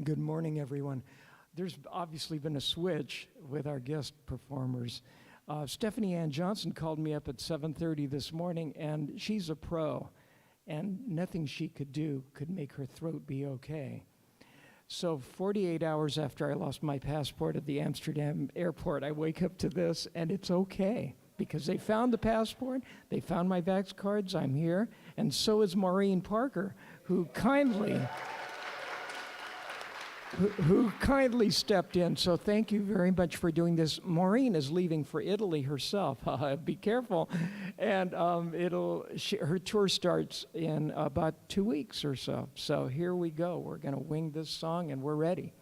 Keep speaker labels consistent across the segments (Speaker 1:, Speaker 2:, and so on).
Speaker 1: Good morning, everyone. There's obviously been a switch with our guest performers. Stephanie Ann Johnson called me up at 7:30 this morning, and she's a pro, and nothing she could do could make her throat be okay. So 48 hours after I lost my passport at the Amsterdam airport, I wake up to this, and it's okay, because they found the passport, they found my Vax cards, I'm here, and so is Maureen Parker, who kindly stepped in. So thank you very much for doing this. Maureen is leaving for Italy herself. Be careful. And her tour starts in about 2 weeks or so. So here we go. We're going to wing this song, and we're ready.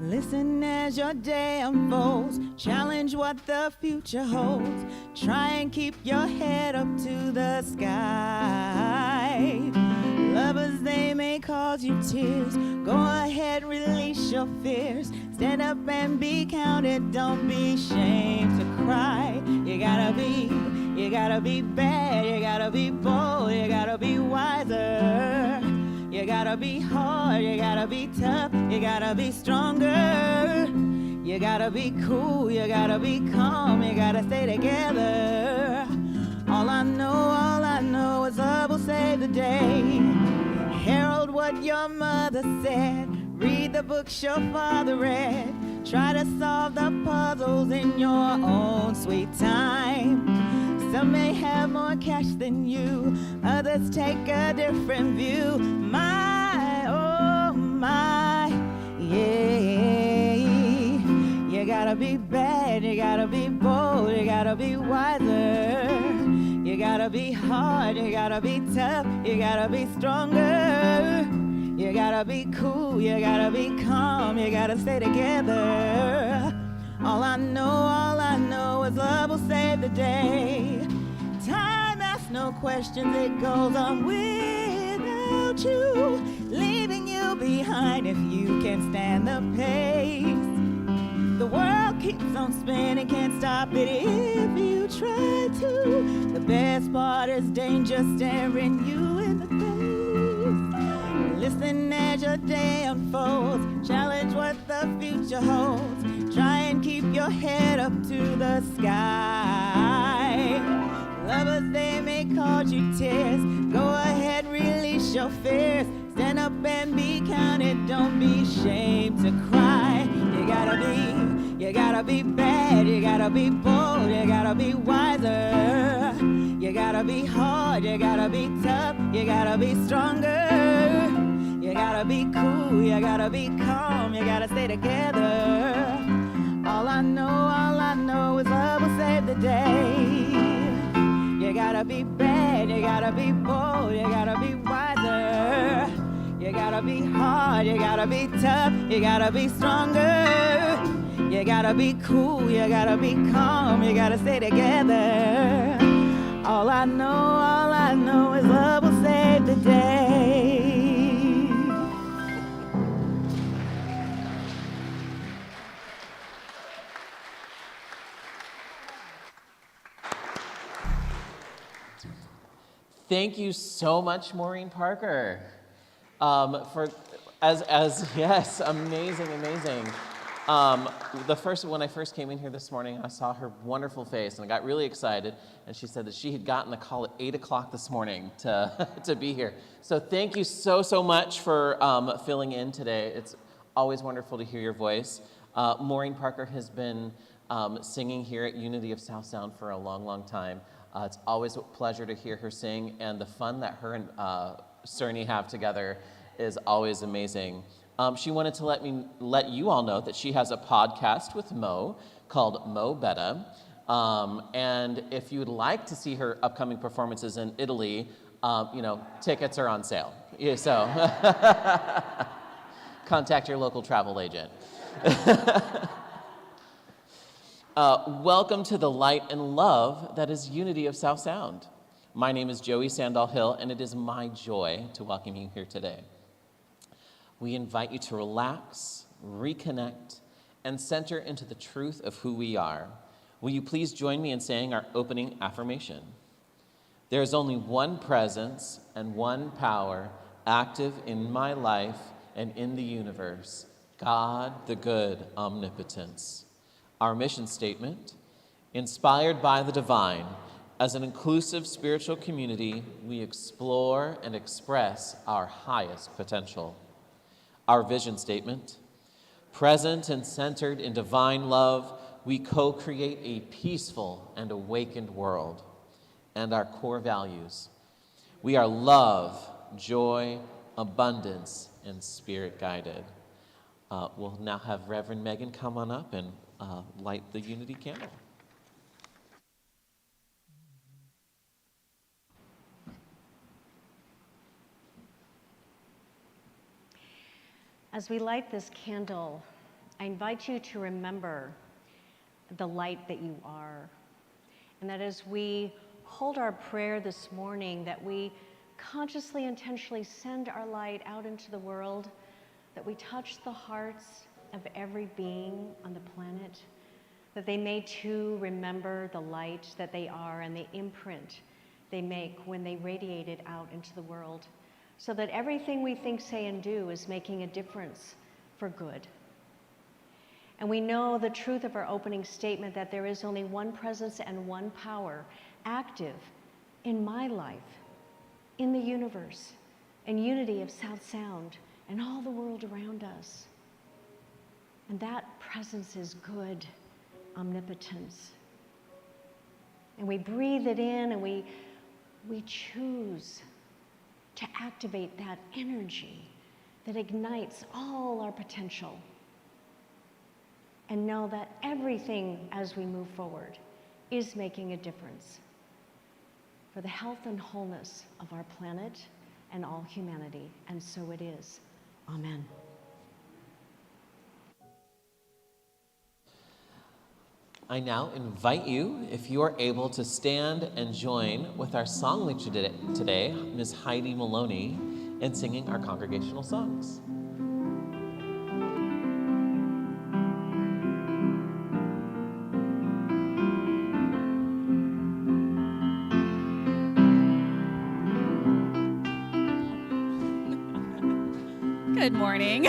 Speaker 2: Listen as your day unfolds, challenge what the future holds. Try and keep your head up to the sky. Lovers, they may cause you tears. Go ahead, release your fears. Stand up and be counted, don't be ashamed to cry. You gotta be bad, you gotta be bold, you gotta be wiser. You gotta be hard, you gotta be tough, you gotta be stronger. You gotta be cool, you gotta be calm, you gotta stay together. All I know is love will save the day. Herald what your mother said, read the books your father read. Try to solve the puzzles in your own sweet time. Some may have more cash than you, others take a different view. My, oh my, yeah. You gotta be bad, you gotta be bold, you gotta be wiser. You gotta be hard, you gotta be tough, you gotta be stronger. You gotta be cool, you gotta be calm, you gotta stay together. All I know is love will save the day. Time asks no questions, it goes on without you, leaving you behind if you can't stand the pace. The world keeps on spinning, can't stop it if you try to. The best part is danger staring you in the face. Listen as your day unfolds, challenge what the future holds. Try and keep your head up to the sky. Lovers, they may cause you tears. Go ahead, release your fears. Stand up and be counted, don't be ashamed to cry. You gotta be bad, you gotta be bold, you gotta be wiser. You gotta be hard, you gotta be tough, you gotta be stronger. You gotta be cool, you gotta be calm, you gotta stay together. All I know is love will save the day. You gotta be bad, you gotta be bold, you gotta be wiser. You gotta be hard, you gotta be tough, you gotta be stronger. You gotta be cool, you gotta be calm, you gotta stay together. All I know is love will save the day.
Speaker 3: Thank you so much, Maureen Parker. Yes, amazing. When I first came in here this morning, I saw her wonderful face and I got really excited. And she said that she had gotten a call at 8 o'clock this morning to be here. So thank you so much for filling in today. It's always wonderful to hear your voice. Maureen Parker has been singing here at Unity of South Sound for a long time. It's always a pleasure to hear her sing, and the fun that her and Cerny have together is always amazing. She wanted to let you all know that she has a podcast with Mo called Mo Betta. And if you'd like to see her upcoming performances in Italy, tickets are on sale. Yeah, so contact your local travel agent. Welcome to the light and love that is Unity of South Sound. My name is Joey Sandal Hill, and it is my joy to welcome you here today. We invite you to relax, reconnect, and center into the truth of who we are. Will you please join me in saying our opening affirmation? There is only one presence and one power active in my life and in the universe, God, the good omnipotence. Our mission statement, inspired by the divine, as an inclusive spiritual community, we explore and express our highest potential. Our vision statement, present and centered in divine love, we co-create a peaceful and awakened world. And our core values, we are love, joy, abundance, and spirit guided. We'll now have Reverend Megan come on up and light the Unity candle.
Speaker 4: As we light this candle, I invite you to remember the light that you are. And that as we hold our prayer this morning, that we consciously, intentionally send our light out into the world, that we touch the hearts of every being on the planet, that they may too remember the light that they are and the imprint they make when they radiate it out into the world, so that everything we think, say, and do is making a difference for good. And we know the truth of our opening statement that there is only one presence and one power active in my life, in the universe, in Unity of South Sound, and all the world around us. And that presence is good omnipotence. And we breathe it in and we choose to activate that energy that ignites all our potential. And know that everything as we move forward is making a difference for the health and wholeness of our planet and all humanity. And so it is. Amen.
Speaker 3: I now invite you, if you are able, to stand and join with our song leader today, Ms. Heidi Maloney, in singing our congregational songs.
Speaker 5: Good morning.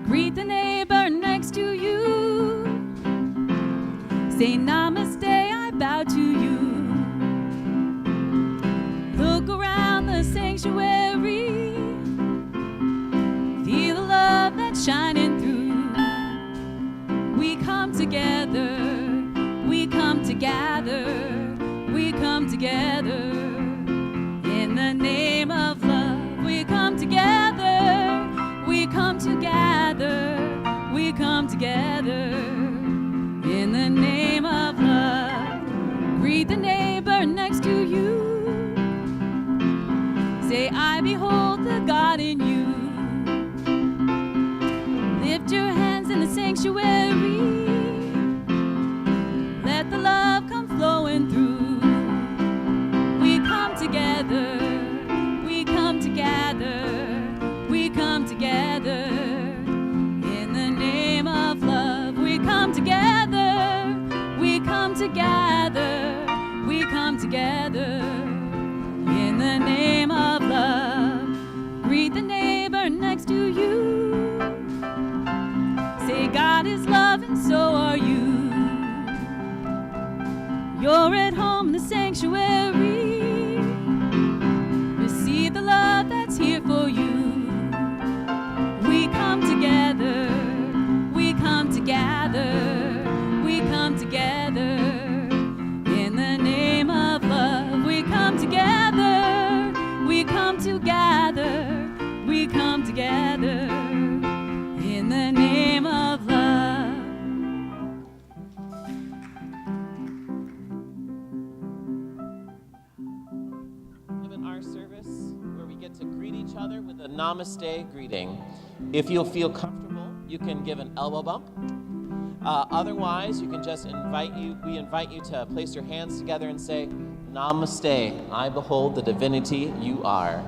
Speaker 5: Greet the neighbor next to you. Say namaste, I bow to you. Look around the sanctuary. Feel the love that's shining through. We come together, we come together, we come together. In the name of love, we come together, we come together, we come together. In the name of love, greet the neighbor next to you. Say, I behold the God in you. Lift your hands in the sanctuary. Let the love come flowing through. We come together, we come together, we come together. In the name of love, we come together, we come together, we come together. In the name of love, greet the neighbor next to you. Say, God is love and so are you. You're at home in the sanctuary. Receive the love that's here for you. We come together, we come together, we come together. In the name of love, we come together, we come together, we come together. In the name of love.
Speaker 3: other with a namaste greeting. If you'll feel comfortable, you can give an elbow bump. Otherwise, you can just we invite you to place your hands together and say, Namaste, I behold the divinity you are.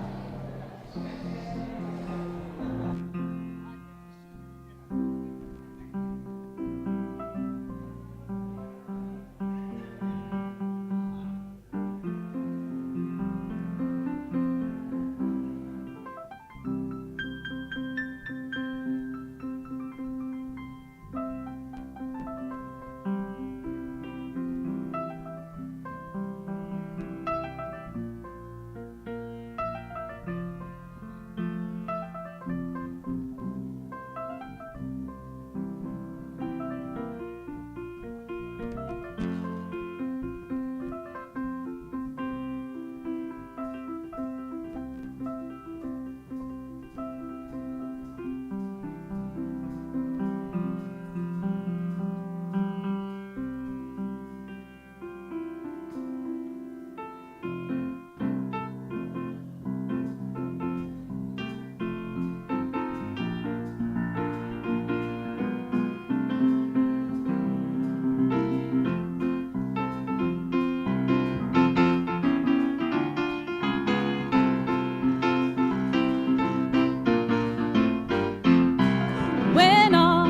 Speaker 5: When all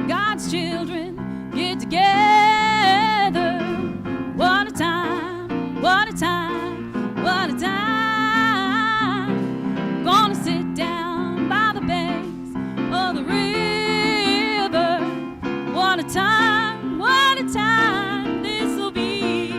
Speaker 5: God's children get together, what a time, what a time, what a time. Gonna sit down by the banks of the river. What a time this'll be.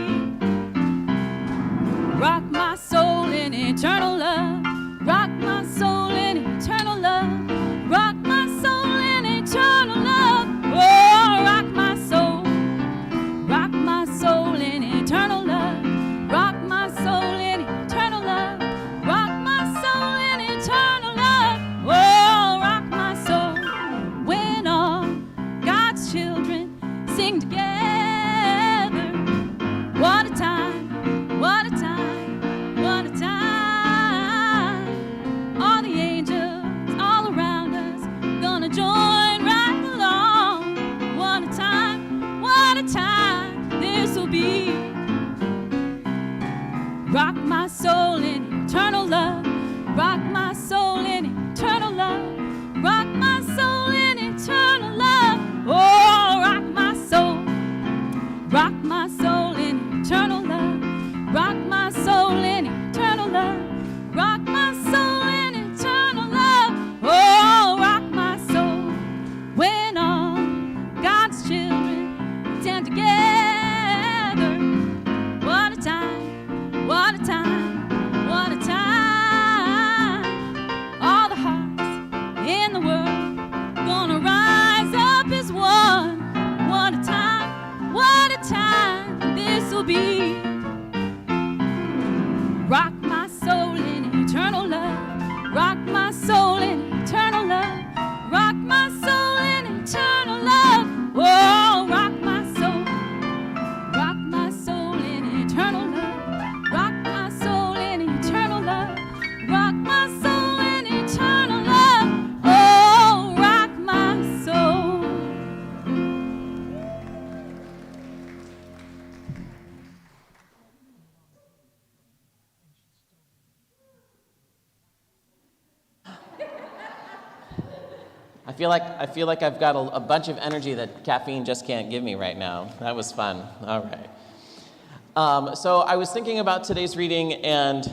Speaker 5: Rock my soul in eternal love. Rock my soul in eternal love. Rock my soul in eternal love. Oh, rock my soul. Rock my soul in eternal love. Rock my soul in eternal love. Rock my soul in eternal love. Oh, rock my soul. When all God's children sing together. What a time, what a time, what a time. All the angels all around us gonna join right along. What a time this'll be. Rock my soul in eternal love. Rock my soul in eternal love. Rock my soul in eternal love. Oh, rock my soul. Rock my soul in eternal love. Rock my soul in eternal love. Rock my soul in eternal love. Oh, rock my soul. When all God's children stand together. What a time, what a time, what a time. All the hearts in the world gonna rise up as one. What a time this'll be. Rock my soul in eternal love. Rock my soul in eternal love. Rock my soul in eternal love. Oh, rock my soul. Rock my soul in eternal love. Rock my soul in eternal love. Rock my soul in eternal love. Oh, rock my soul.
Speaker 3: I feel like I've got a bunch of energy that caffeine just can't give me right now. That was fun. All right. So I was thinking about today's reading, and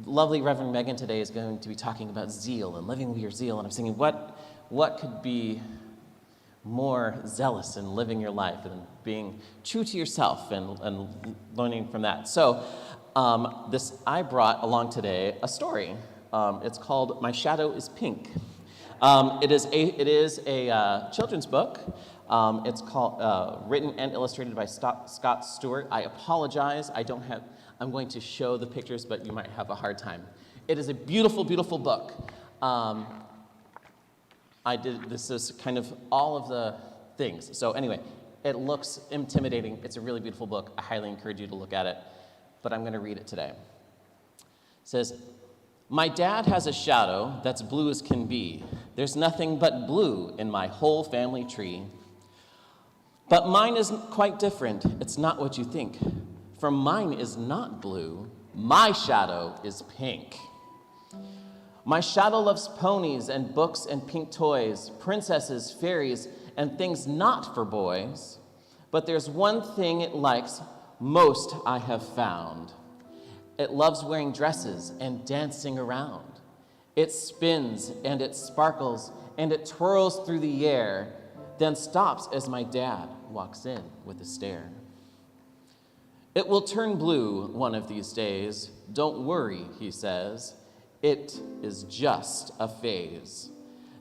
Speaker 3: lovely Reverend Megan today is going to be talking about zeal and living with your zeal. And I'm thinking, what could be more zealous in living your life and being true to yourself and learning from that? So I brought along today a story. It's called My Shadow is Pink. It is a children's book. It's called written and illustrated by Scott Stewart. I apologize. I'm going to show the pictures, but you might have a hard time. It is a beautiful, beautiful book. This is kind of all of the things. So anyway, it looks intimidating. It's a really beautiful book. I highly encourage you to look at it, but I'm going to read it today. It says, My dad has a shadow that's blue as can be. There's nothing but blue in my whole family tree. But mine is quite different. It's not what you think. For mine is not blue. My shadow is pink. My shadow loves ponies and books and pink toys, princesses, fairies, and things not for boys. But there's one thing it likes most I have found. It loves wearing dresses and dancing around. It spins and it sparkles and it twirls through the air, then stops as my dad walks in with a stare. It will turn blue one of these days. Don't worry, he says. It is just a phase.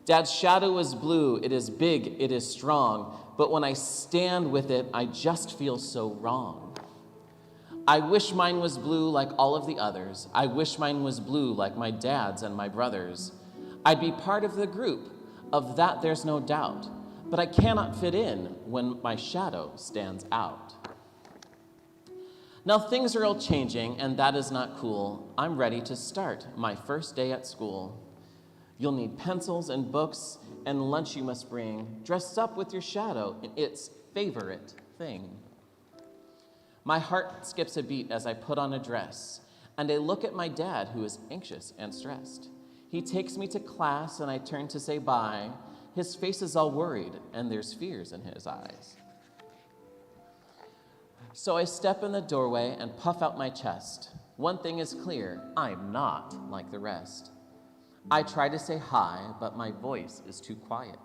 Speaker 3: Dad's shadow is blue. It is big. It is strong. But when I stand with it, I just feel so wrong. I wish mine was blue like all of the others. I wish mine was blue like my dad's and my brother's. I'd be part of the group. Of that there's no doubt. But I cannot fit in when my shadow stands out. Now things are all changing, and that is not cool. I'm ready to start my first day at school. You'll need pencils and books, and lunch you must bring, dressed up with your shadow in its favorite thing. My heart skips a beat as I put on a dress, and I look at my dad, who is anxious and stressed. He takes me to class, and I turn to say bye. His face is all worried, and there's fears in his eyes. So I step in the doorway and puff out my chest. One thing is clear, I'm not like the rest. I try to say hi, but my voice is too quiet.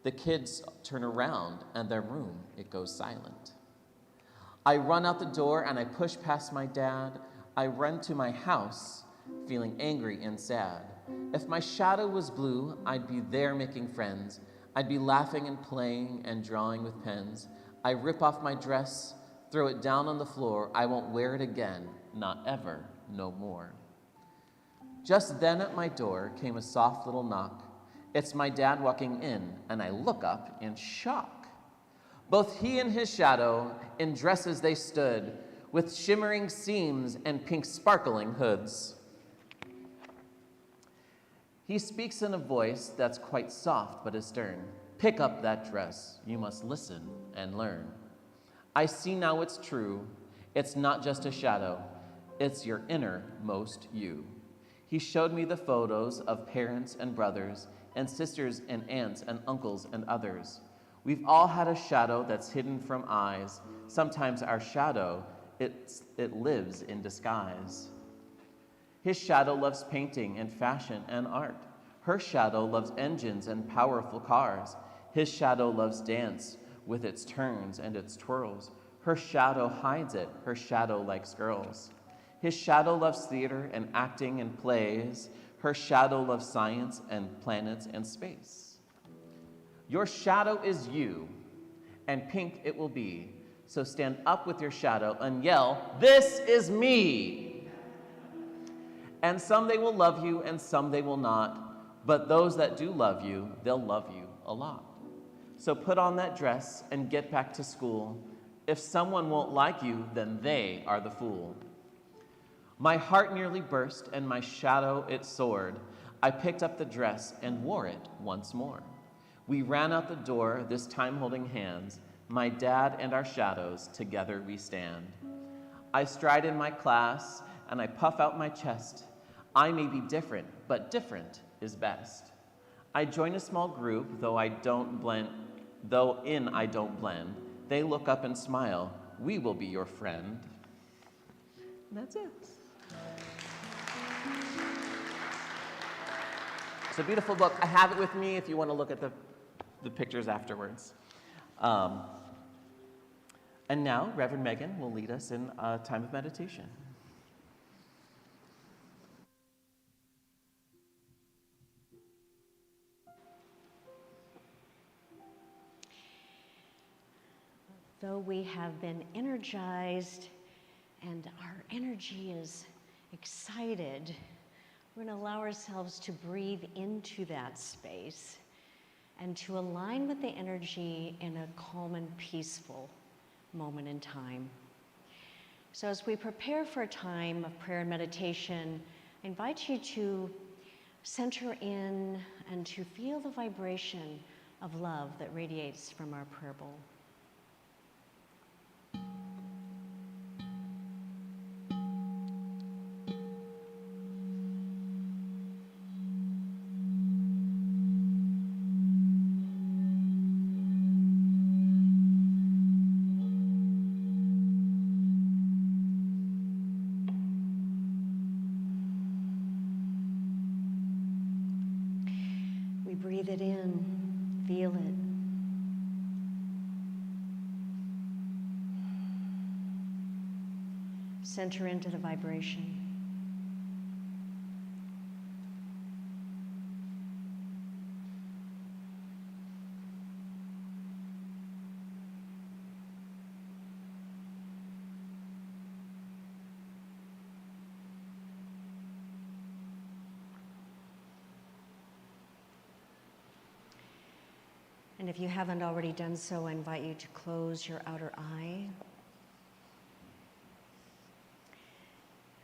Speaker 3: The kids turn around, and their room, it goes silent. I run out the door, and I push past my dad. I run to my house, feeling angry and sad. If my shadow was blue, I'd be there making friends. I'd be laughing and playing and drawing with pens. I rip off my dress, throw it down on the floor. I won't wear it again, not ever, no more. Just then at my door came a soft little knock. It's my dad walking in, and I look up in shock. Both he and his shadow, in dresses they stood, with shimmering seams and pink sparkling hoods. He speaks in a voice that's quite soft but is stern. Pick up that dress, you must listen and learn. I see now it's true, it's not just a shadow, it's your innermost you. He showed me the photos of parents and brothers and sisters and aunts and uncles and others. We've all had a shadow that's hidden from eyes. Sometimes our shadow, it lives in disguise. His shadow loves painting and fashion and art. Her shadow loves engines and powerful cars. His shadow loves dance with its turns and its twirls. Her shadow hides it. Her shadow likes girls. His shadow loves theater and acting and plays. Her shadow loves science and planets and space. Your shadow is you, and pink it will be. So stand up with your shadow and yell, "This is me!" And some they will love you and some they will not. But those that do love you, they'll love you a lot. So put on that dress and get back to school. If someone won't like you, then they are the fool. My heart nearly burst and my shadow it soared. I picked up the dress and wore it once more. We ran out the door, this time holding hands. My dad and our shadows, together we stand. I stride in my class and I puff out my chest. I may be different, but different is best. I join a small group, though I don't blend. They look up and smile. We will be your friend. And that's it. It's a beautiful book. I have it with me if you want to look at the pictures afterwards. And now, Reverend Megan will lead us in a time of meditation.
Speaker 4: Though we have been energized and our energy is excited, we're going to allow ourselves to breathe into that space and to align with the energy in a calm and peaceful moment in time. So as we prepare for a time of prayer and meditation, I invite you to center in and to feel the vibration of love that radiates from our prayer bowl. We breathe it in, feel it. Center into the vibration. And if you haven't already done so, I invite you to close your outer eye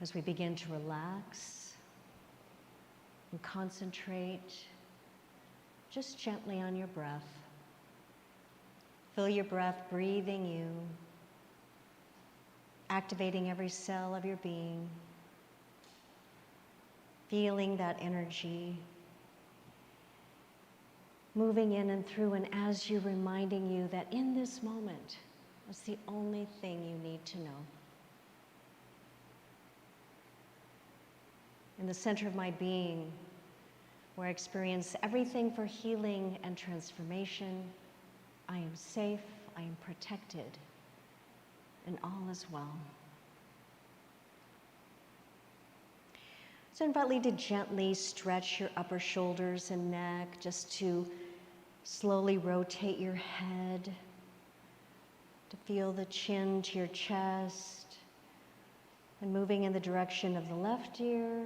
Speaker 4: as we begin to relax and concentrate just gently on your breath. Feel your breath breathing you, activating every cell of your being, feeling that energy moving in and through, and as you're reminding you that in this moment, that's the only thing you need to know. In the center of my being, where I experience everything for healing and transformation, I am safe, I am protected, and all is well. So I invite you to gently stretch your upper shoulders and neck, just to slowly rotate your head, to feel the chin to your chest, and moving in the direction of the left ear,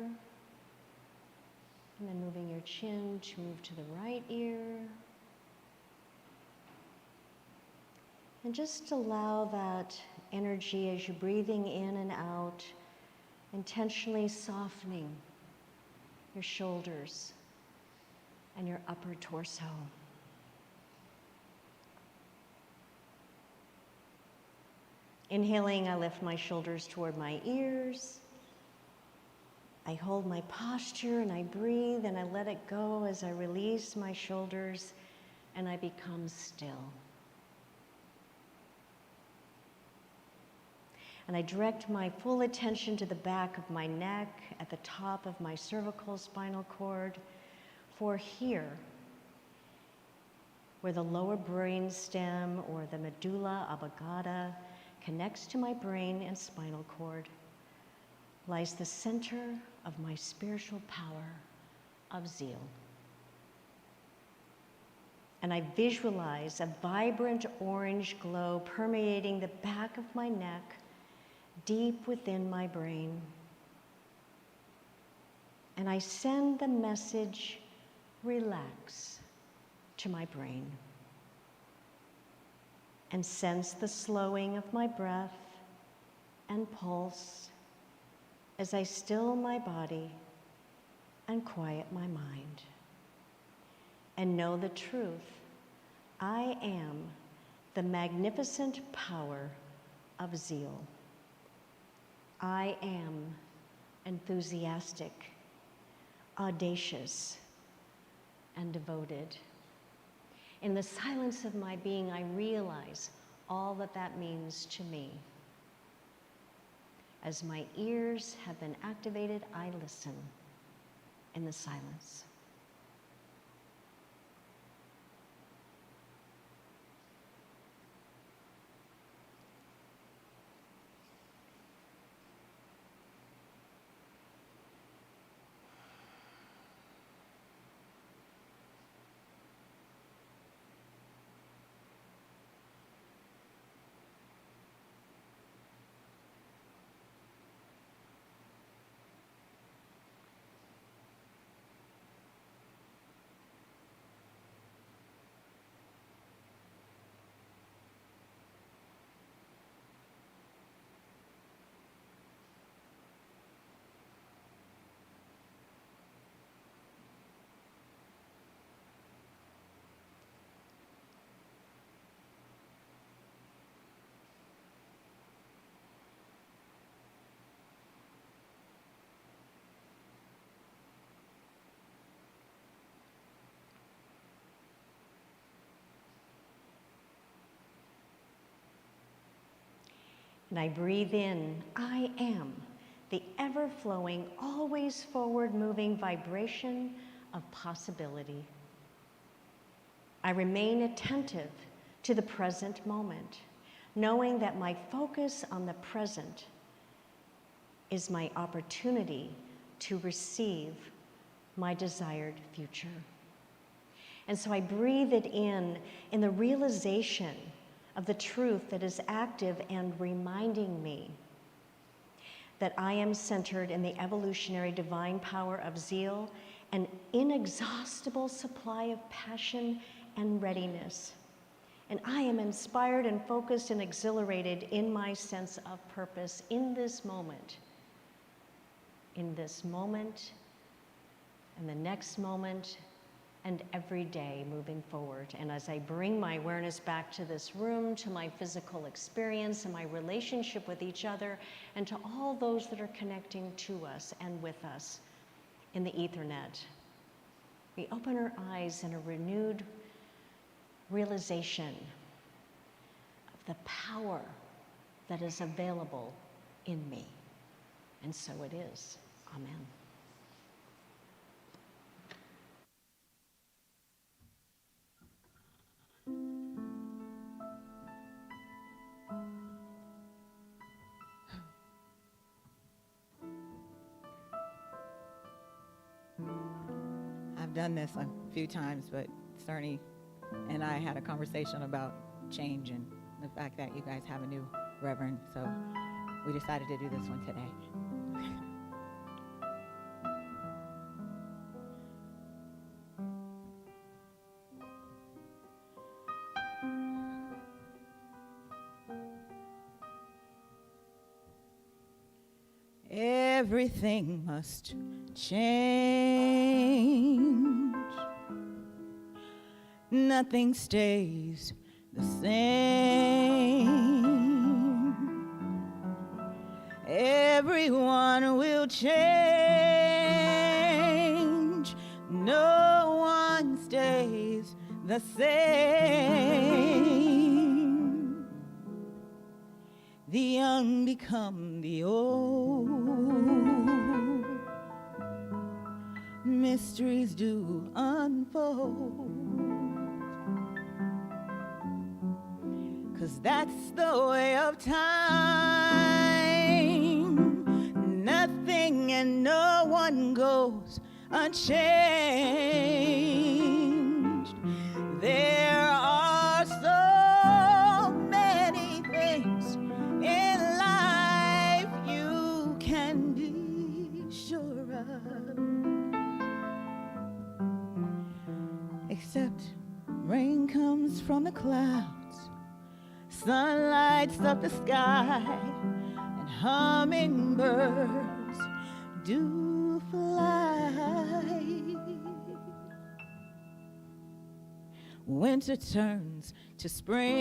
Speaker 4: and then moving your chin to move to the right ear. And just allow that energy as you're breathing in and out, intentionally softening your shoulders and your upper torso. Inhaling, I lift my shoulders toward my ears. I hold my posture and I breathe and I let it go as I release my shoulders and I become still. And I direct my full attention to the back of my neck, at the top of my cervical spinal cord, for here, where the lower brain stem or the medulla oblongata connects to my brain and spinal cord, lies the center of my spiritual power of zeal. And I visualize a vibrant orange glow permeating the back of my neck, deep within my brain. And I send the message, relax, to my brain. And sense the slowing of my breath and pulse as I still my body and quiet my mind. And know the truth, I am the magnificent power of zeal. I am enthusiastic, audacious, and devoted. In the silence of my being, I realize all that that means to me. As my ears have been activated, I listen in the silence. and I breathe in, I am the ever-flowing, always forward-moving vibration of possibility. I remain attentive to the present moment, knowing that my focus on the present is my opportunity to receive my desired future. And so I breathe it in the realization of the truth that is active and reminding me that I am centered in the evolutionary divine power of zeal, an inexhaustible supply of passion and readiness. And I am inspired and focused and exhilarated in my sense of purpose in this moment, and the next moment, and every day moving forward. And as I bring my awareness back to this room, to my physical experience and my relationship with each other, and to all those that are connecting to us and with us in the Ethernet, we open our eyes in a renewed realization of the power that is available in me. And so it is. Amen.
Speaker 2: I've done this a few times, but Cerny and I had a conversation about change and the fact that you guys have a new reverend, so we decided to do this one today. Everything must change. Nothing stays the same. Everyone will change. No one stays the same. The young become the old. Mysteries do unfold. 'Cause that's the way of time. Nothing and no one goes unchanged. There are so many things in life you can be sure of, except rain comes from the clouds, sun lights up the sky, and hummingbirds do fly. Winter turns to spring.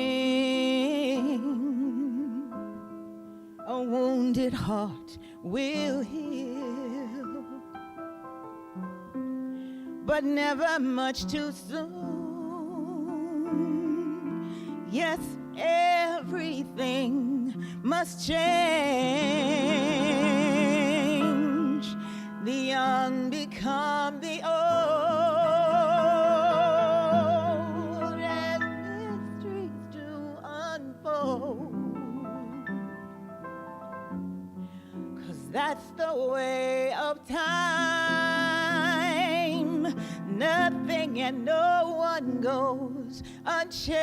Speaker 2: A wounded heart will heal, but never much too soon. Yes, everything must change. The young become the old, and mysteries do unfold. 'Cause that's the way of time. Nothing and no one goes unchanged.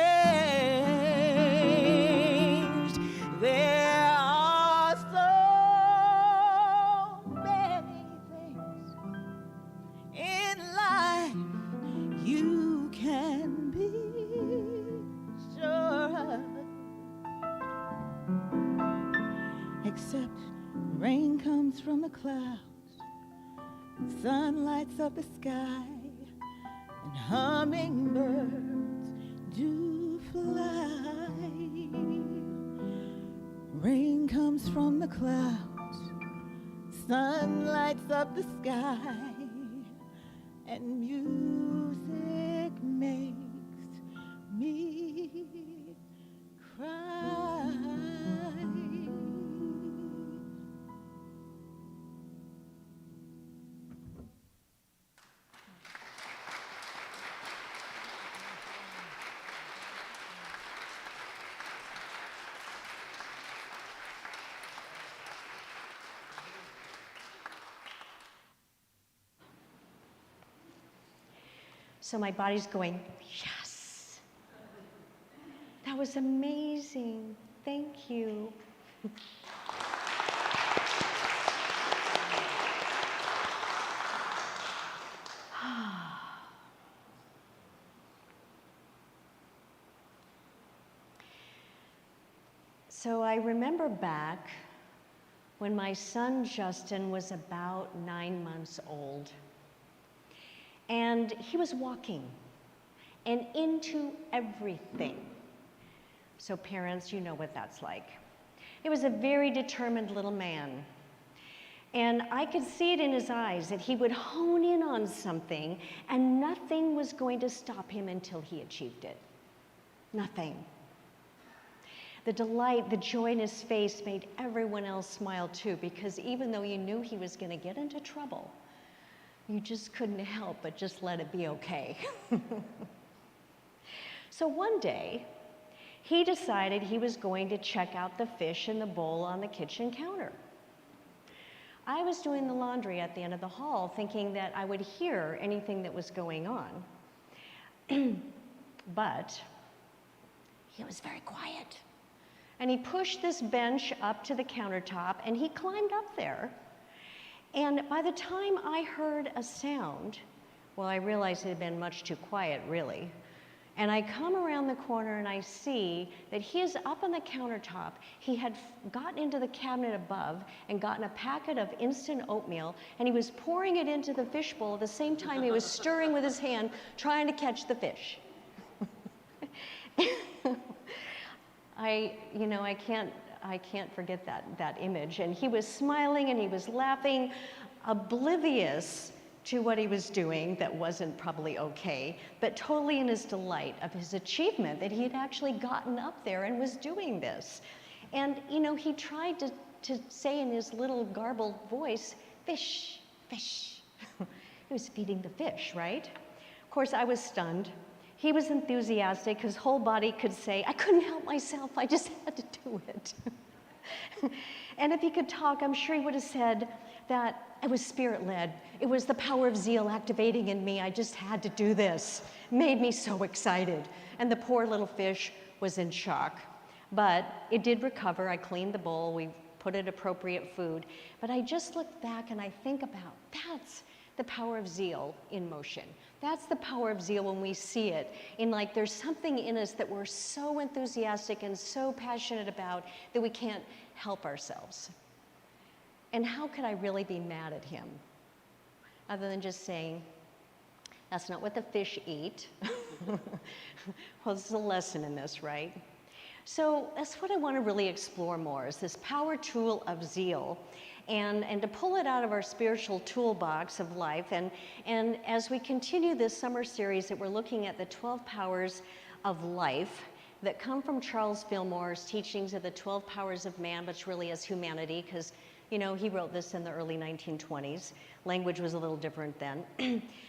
Speaker 2: There are so many things in life you can be sure of, except rain comes from the clouds, sun lights up the sky, and hummingbirds do fly. Rain comes from the clouds, sun lights up the sky, and music makes me cry.
Speaker 4: So my body's going, yes. That was amazing. Thank you. So I remember back when my son Justin was about 9 months old. And he was walking and into everything. So parents, you know what that's like. It was a very determined little man. And I could see it in his eyes that he would hone in on something and nothing was going to stop him until he achieved it. Nothing. The delight, the joy in his face made everyone else smile too, because even though you knew he was going to get into trouble, you just couldn't help but just let it be okay. So one day, he decided he was going to check out the fish in the bowl on the kitchen counter. I was doing the laundry at the end of the hall, thinking that I would hear anything that was going on. But he was very quiet. And he pushed this bench up to the countertop, and he climbed up there. And by the time I heard a sound, well, I realized it had been much too quiet, really. And I come around the corner and I see that he is up on the countertop. He had gotten into the cabinet above and gotten a packet of instant oatmeal, and he was pouring it into the fish bowl at the same time he was stirring with his hand, trying to catch the fish. I can't forget that image. And he was smiling and he was laughing, oblivious to what he was doing that wasn't probably okay, but totally in his delight of his achievement that he had actually gotten up there and was doing this. And, he tried to say in his little garbled voice, fish, fish. He was feeding the fish, right? Of course, I was stunned. He was enthusiastic. His whole body could say, I couldn't help myself. I just had to do it. And if he could talk, I'm sure he would have said that it was spirit-led. It was the power of zeal activating in me. I just had to do this. It made me so excited. And the poor little fish was in shock. But it did recover. I cleaned the bowl. We put it appropriate food. But I just look back and I think about, that's the power of zeal in motion. That's the power of zeal when we see it in there's something in us that we're so enthusiastic and so passionate about that we can't help ourselves. And how could I really be mad at him? Other than just saying, that's not what the fish eat. Well, there's a lesson in this, right? So that's what I want to really explore more, is this power tool of zeal. And to pull it out of our spiritual toolbox of life. And as we continue this summer series that we're looking at the 12 powers of life that come from Charles Fillmore's teachings of the 12 powers of man, which really is humanity, because he wrote this in the early 1920s. Language was a little different then.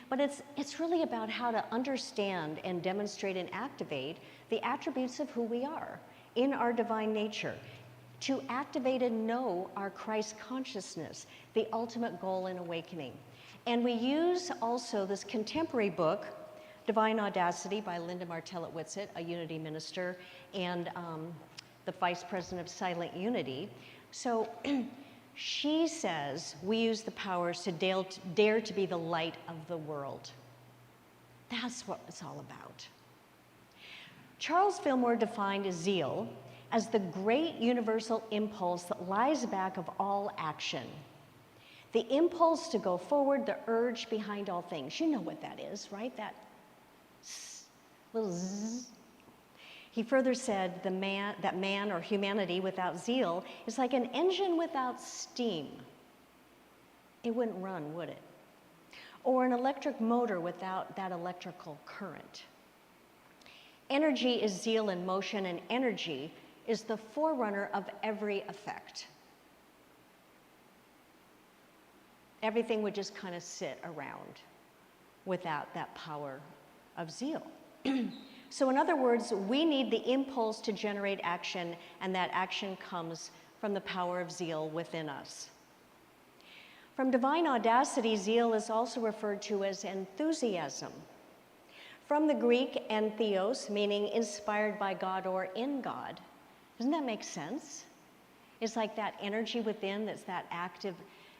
Speaker 4: But it's really about how to understand and demonstrate and activate the attributes of who we are in our divine nature, to activate and know our Christ consciousness, the ultimate goal in awakening. And we use also this contemporary book, Divine Audacity by Linda Martellett-Whitsett, a Unity minister, and the Vice President of Silent Unity. So she says we use the powers to dare to be the light of the world. That's what it's all about. Charles Fillmore defined zeal as the great universal impulse that lies back of all action. The impulse to go forward, the urge behind all things. You know what that is, right? That little zzz. He further said that man or humanity without zeal is like an engine without steam. It wouldn't run, would it? Or an electric motor without that electrical current. Energy is zeal in motion, and energy is the forerunner of every effect. Everything would just kind of sit around without that power of zeal. So in other words, we need the impulse to generate action, and that action comes from the power of zeal within us. From divine audacity, zeal is also referred to as enthusiasm. From the Greek entheos, meaning inspired by God or in God. Doesn't that make sense? It's like that energy within that's that active,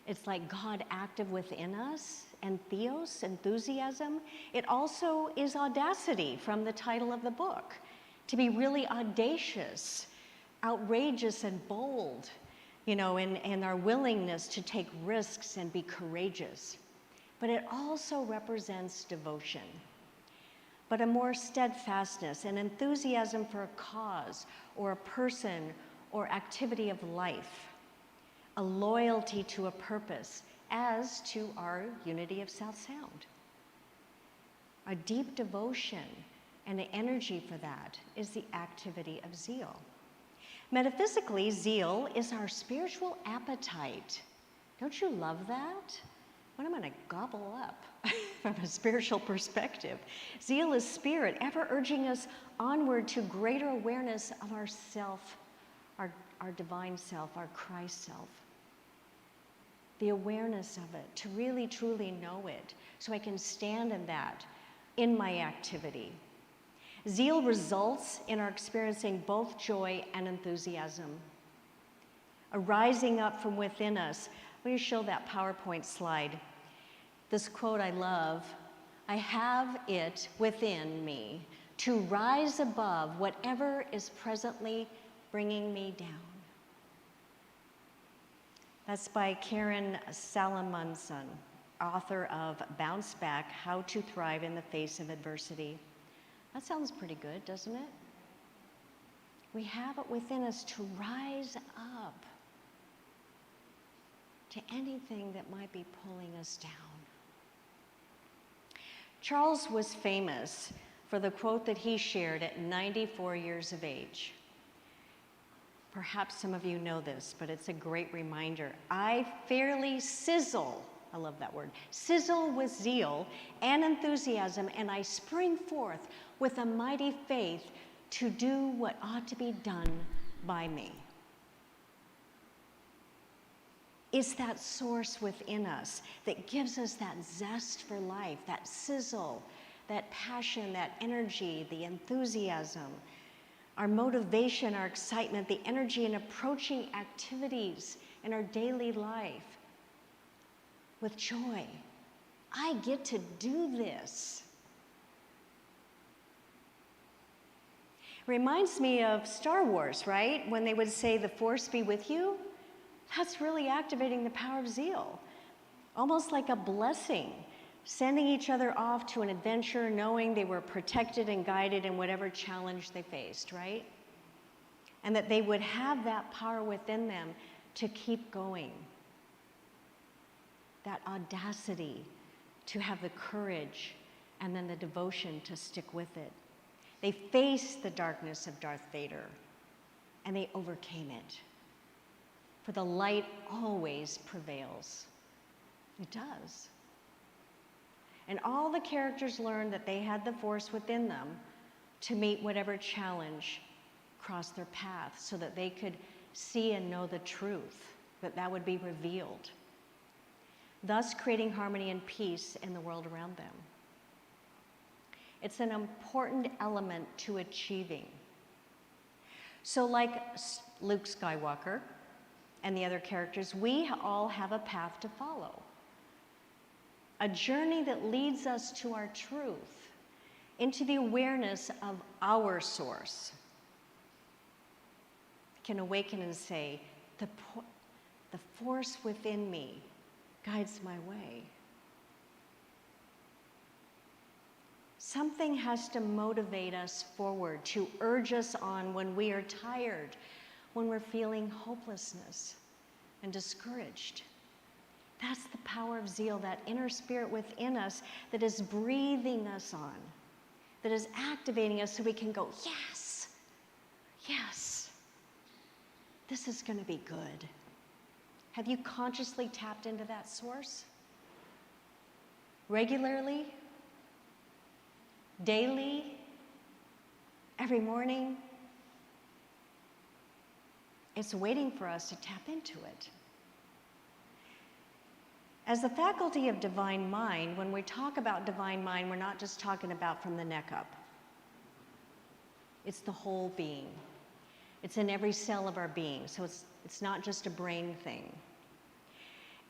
Speaker 4: it's like God active within us. And theos, enthusiasm. It also is audacity from the title of the book, to be really audacious, outrageous and bold, you know, and our willingness to take risks and be courageous. But it also represents devotion, but a more steadfastness, an enthusiasm for a cause or a person or activity of life, a loyalty to a purpose, as to our Unity of South Sound. A deep devotion and the energy for that is the activity of zeal. Metaphysically, zeal is our spiritual appetite. Don't you love that? What am I gonna gobble up from a spiritual perspective? Zeal is spirit, ever urging us onward to greater awareness of our self, our divine self, our Christ self. The awareness of it, to really truly know it, so I can stand in that in my activity. Zeal results in our experiencing both joy and enthusiasm, arising up from within us. Let me show that PowerPoint slide. This quote I love, I have it within me to rise above whatever is presently bringing me down. That's by Karen Salamonson, author of Bounce Back, How to Thrive in the Face of Adversity. That sounds pretty good, doesn't it? We have it within us to rise up to anything that might be pulling us down. Charles was famous for the quote that he shared at 94 years of age. Perhaps some of you know this, but it's a great reminder. I fairly sizzle, I love that word, sizzle with zeal and enthusiasm, and I spring forth with a mighty faith to do what ought to be done by me. It's that source within us that gives us that zest for life, that sizzle, that passion, that energy, the enthusiasm, our motivation, our excitement, the energy in approaching activities in our daily life with joy. I get to do this. Reminds me of Star Wars, right? When they would say, the Force be with you. That's really activating the power of zeal. Almost like a blessing, sending each other off to an adventure, knowing they were protected and guided in whatever challenge they faced, right? And that they would have that power within them to keep going. That audacity to have the courage and then the devotion to stick with it. They faced the darkness of Darth Vader and they overcame it. For the light always prevails. It does. And all the characters learned that they had the force within them to meet whatever challenge crossed their path so that they could see and know the truth, that would be revealed, thus creating harmony and peace in the world around them. It's an important element to achieving. So like Luke Skywalker and the other characters, we all have a path to follow. A journey that leads us to our truth, into the awareness of our source. Can awaken and say, the force within me guides my way. Something has to motivate us forward, to urge us on when we are tired, when we're feeling hopelessness and discouraged. That's the power of zeal, that inner spirit within us that is breathing us on, that is activating us so we can go, yes, yes, this is going to be good. Have you consciously tapped into that source? Regularly? Daily? Every morning? It's waiting for us to tap into it. As the faculty of divine mind, when we talk about divine mind, we're not just talking about from the neck up. It's the whole being. It's in every cell of our being, so it's not just a brain thing.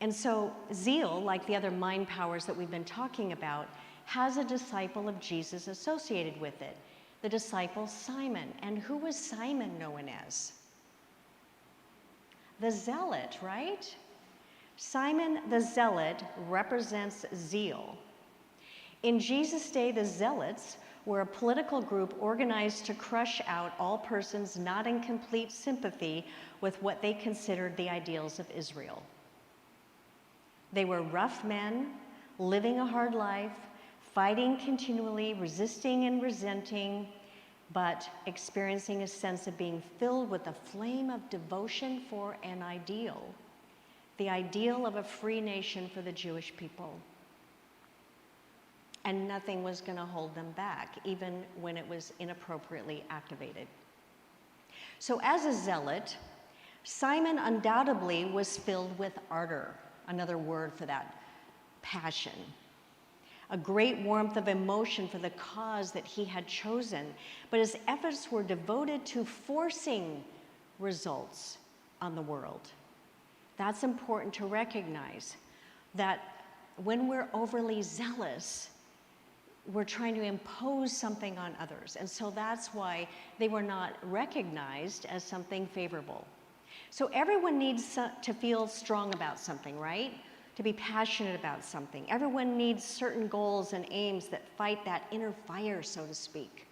Speaker 4: And so zeal, like the other mind powers that we've been talking about, has a disciple of Jesus associated with it, the disciple Simon. And who was Simon known as? The zealot, right? Simon the zealot represents zeal. In Jesus' day, the zealots were a political group organized to crush out all persons not in complete sympathy with what they considered the ideals of Israel. They were rough men, living a hard life, fighting continually, resisting and resenting, but experiencing a sense of being filled with a flame of devotion for an ideal, the ideal of a free nation for the Jewish people. And nothing was going to hold them back, even when it was inappropriately activated. So as a zealot, Simon undoubtedly was filled with ardor, another word for that, passion, a great warmth of emotion for the cause that he had chosen, but his efforts were devoted to forcing results on the world. That's important to recognize, that when we're overly zealous, we're trying to impose something on others. And so that's why they were not recognized as something favorable. So everyone needs to feel strong about something, right? To be passionate about something. Everyone needs certain goals and aims that fight that inner fire, so to speak.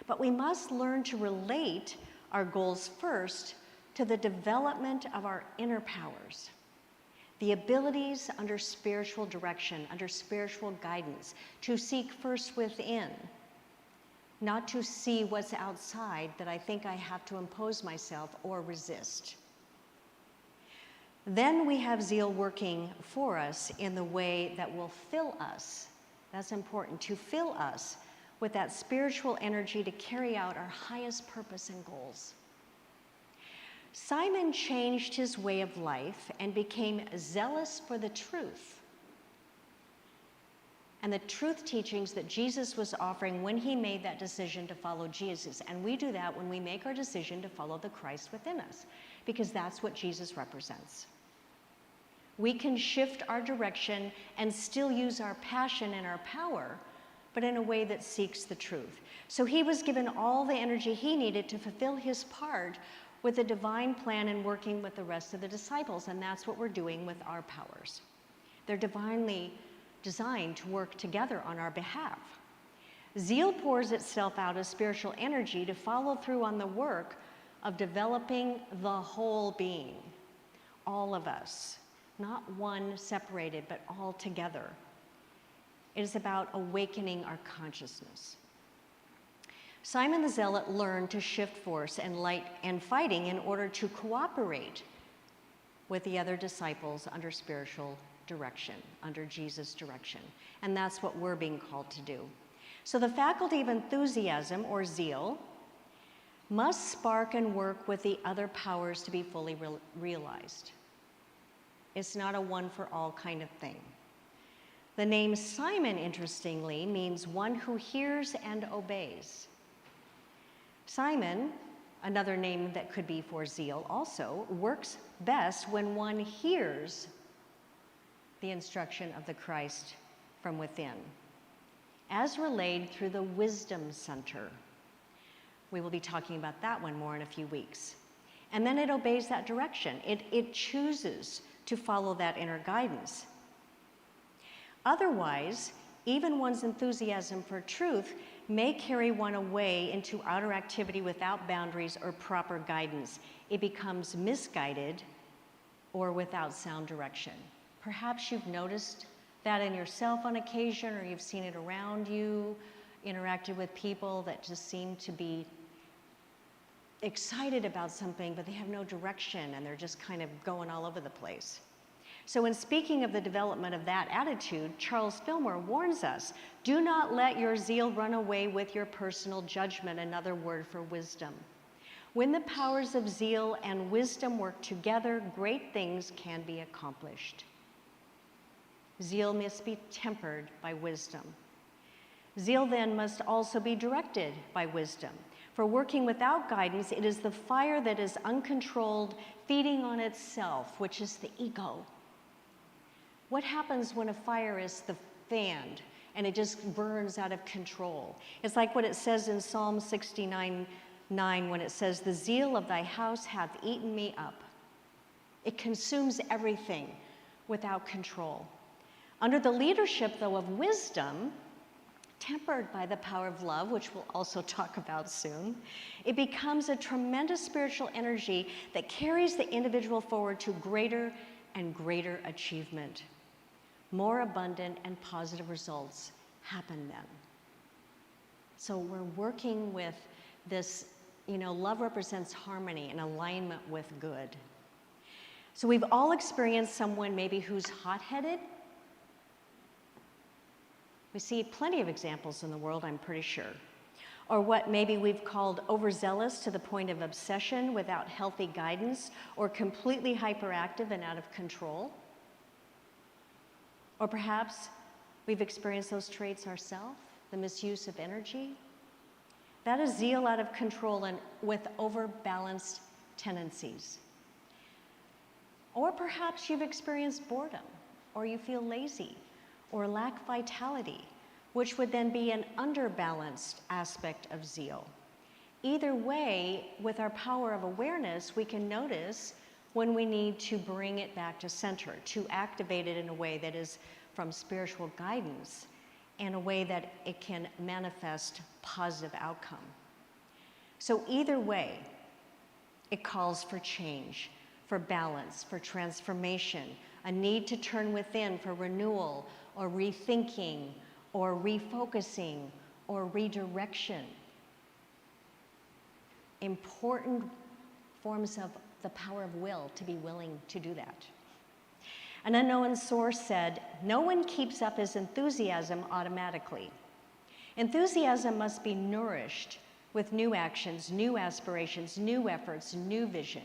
Speaker 4: But we must learn to relate our goals first to the development of our inner powers. The abilities under spiritual direction, under spiritual guidance, to seek first within, not to see what's outside that I think I have to impose myself or resist. Then we have zeal working for us in the way that will fill us. That's important, to fill us with that spiritual energy to carry out our highest purpose and goals. Simon changed his way of life and became zealous for the truth and the truth teachings that Jesus was offering when he made that decision to follow Jesus. And we do that when we make our decision to follow the Christ within us, because that's what Jesus represents. We can shift our direction and still use our passion and our power, but in a way that seeks the truth. So he was given all the energy he needed to fulfill his part with a divine plan and working with the rest of the disciples, and that's what we're doing with our powers. They're divinely designed to work together on our behalf. Zeal pours itself out as spiritual energy to follow through on the work of developing the whole being, all of us, not one separated, but all together. It is about awakening our consciousness. Simon the Zealot learned to shift force and light and fighting in order to cooperate with the other disciples under spiritual direction, under Jesus' direction. And that's what we're being called to do. So the faculty of enthusiasm, or zeal, must spark and work with the other powers to be fully realized. It's not a one-for-all kind of thing. The name Simon, interestingly, means one who hears and obeys. Simon, another name that could be for zeal also, works best when one hears the instruction of the Christ from within, as relayed through the Wisdom Center. We will be talking about that one more in a few weeks. And then it obeys that direction. It chooses to follow that inner guidance. Otherwise, even one's enthusiasm for truth may carry one away into outer activity without boundaries or proper guidance. It becomes misguided or without sound direction. Perhaps you've noticed that in yourself on occasion, or you've seen it around you, interacted with people that just seem to be excited about something, but they have no direction and they're just kind of going all over the place. So in speaking of the development of that attitude, Charles Fillmore warns us, do not let your zeal run away with your personal judgment, another word for wisdom. When the powers of zeal and wisdom work together, great things can be accomplished. Zeal must be tempered by wisdom. Zeal then must also be directed by wisdom. For working without guidance, it is the fire that is uncontrolled, feeding on itself, which is the ego. What happens when a fire is fanned and it just burns out of control? It's like what it says in Psalm 69:9 when it says, "The zeal of thy house hath eaten me up." It consumes everything without control. Under the leadership, though, of wisdom, tempered by the power of love, which we'll also talk about soon, it becomes a tremendous spiritual energy that carries the individual forward to greater and greater achievement. More abundant and positive results happen then. So we're working with this, love represents harmony and alignment with good. So we've all experienced someone maybe who's hot-headed. We see plenty of examples in the world, I'm pretty sure. Or what maybe we've called overzealous to the point of obsession without healthy guidance, or completely hyperactive and out of control. Or perhaps we've experienced those traits ourselves, the misuse of energy. That is zeal out of control and with overbalanced tendencies. Or perhaps you've experienced boredom, or you feel lazy, or lack vitality, which would then be an underbalanced aspect of zeal. Either way, with our power of awareness, we can notice when we need to bring it back to center, to activate it in a way that is from spiritual guidance, in a way that it can manifest positive outcome. So either way, it calls for change, for balance, for transformation, a need to turn within for renewal, or rethinking, or refocusing, or redirection. Important forms of the power of will to be willing to do that. An unknown source said, "No one keeps up his enthusiasm automatically. Enthusiasm must be nourished with new actions, new aspirations, new efforts, new vision,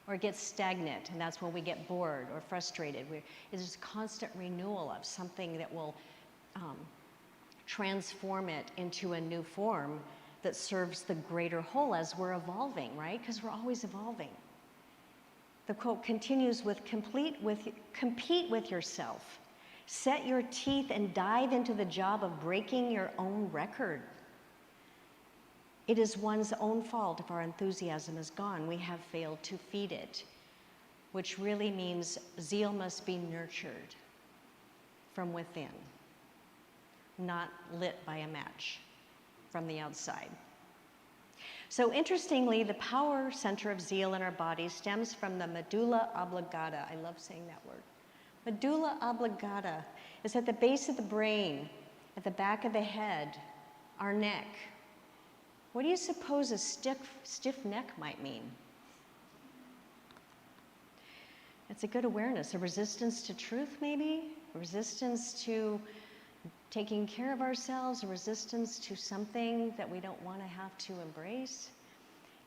Speaker 4: or it gets stagnant, and that's when we get bored or frustrated. It's constant renewal of something that will transform it into a new form that serves the greater whole as we're evolving, right? Because we're always evolving." The quote continues with, compete with yourself. Set your teeth and dive into the job of breaking your own record. It is one's own fault if our enthusiasm is gone. We have failed to feed it, which really means zeal must be nurtured from within, not lit by a match from the outside. So interestingly, the power center of zeal in our bodies stems from the medulla oblongata. I love saying that word. Medulla oblongata is at the base of the brain, at the back of the head, our neck. What do you suppose a stiff neck might mean? It's a good awareness, a resistance to truth maybe, a resistance to taking care of ourselves, a resistance to something that we don't want to have to embrace.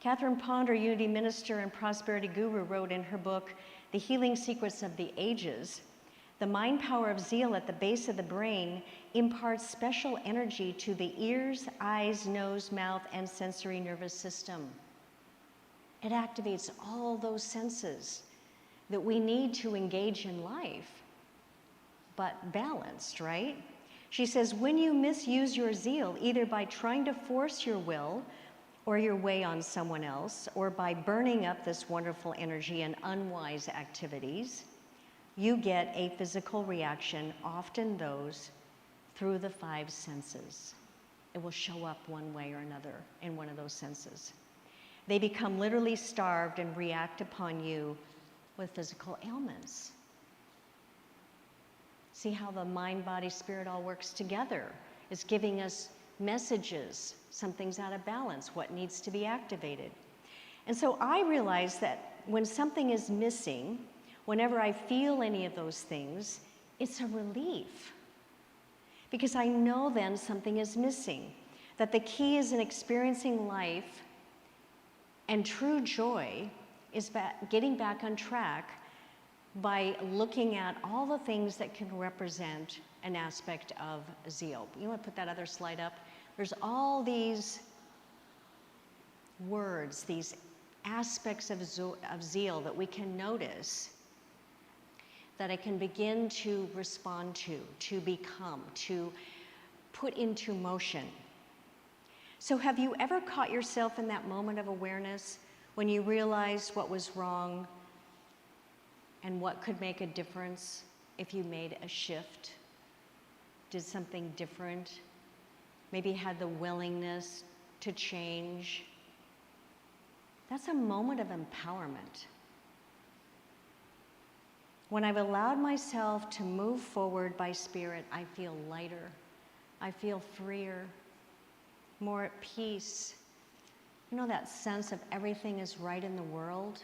Speaker 4: Catherine Ponder, Unity Minister and Prosperity Guru, wrote in her book, The Healing Secrets of the Ages, the mind power of zeal at the base of the brain imparts special energy to the ears, eyes, nose, mouth, and sensory nervous system. It activates all those senses that we need to engage in life, but balanced, right? She says, when you misuse your zeal, either by trying to force your will or your way on someone else, or by burning up this wonderful energy in unwise activities, you get a physical reaction, often those through the 5 senses. It will show up one way or another in one of those senses. They become literally starved and react upon you with physical ailments. See how the mind, body, spirit all works together. It's giving us messages. Something's out of balance. What needs to be activated? And so I realize that when something is missing, whenever I feel any of those things, it's a relief. Because I know then something is missing. That the key is in experiencing life, and true joy is getting back on track by looking at all the things that can represent an aspect of zeal. You want to put that other slide up? There's all these words, these aspects of zeal that we can notice, that I can begin to respond to become, to put into motion. So have you ever caught yourself in that moment of awareness when you realized what was wrong and what could make a difference if you made a shift, did something different, maybe had the willingness to change? That's a moment of empowerment. When I've allowed myself to move forward by spirit, I feel lighter, I feel freer, more at peace. You know, that sense of everything is right in the world?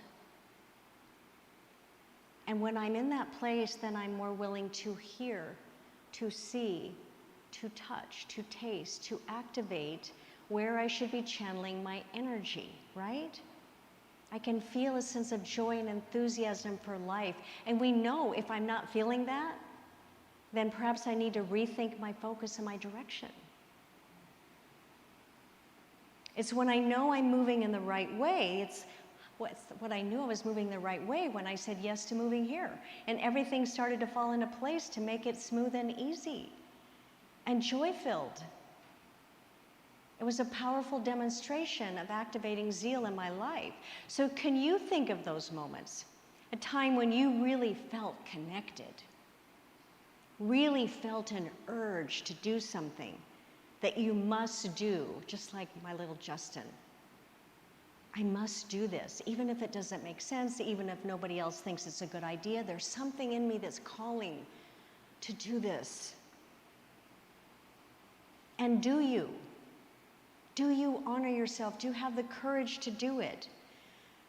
Speaker 4: And when I'm in that place, then I'm more willing to hear, to see, to touch, to taste, to activate where I should be channeling my energy, right? I can feel a sense of joy and enthusiasm for life. And we know if I'm not feeling that, then perhaps I need to rethink my focus and my direction. It's when I know I'm moving in the right way, it's what I knew I was moving the right way when I said yes to moving here. And everything started to fall into place to make it smooth and easy and joy-filled. It was a powerful demonstration of activating zeal in my life. So can you think of those moments? A time when you really felt connected, really felt an urge to do something that you must do, just like my little Justin. I must do this, even if it doesn't make sense, even if nobody else thinks it's a good idea. There's something in me that's calling to do this. And do you? Do you honor yourself? Do you have the courage to do it?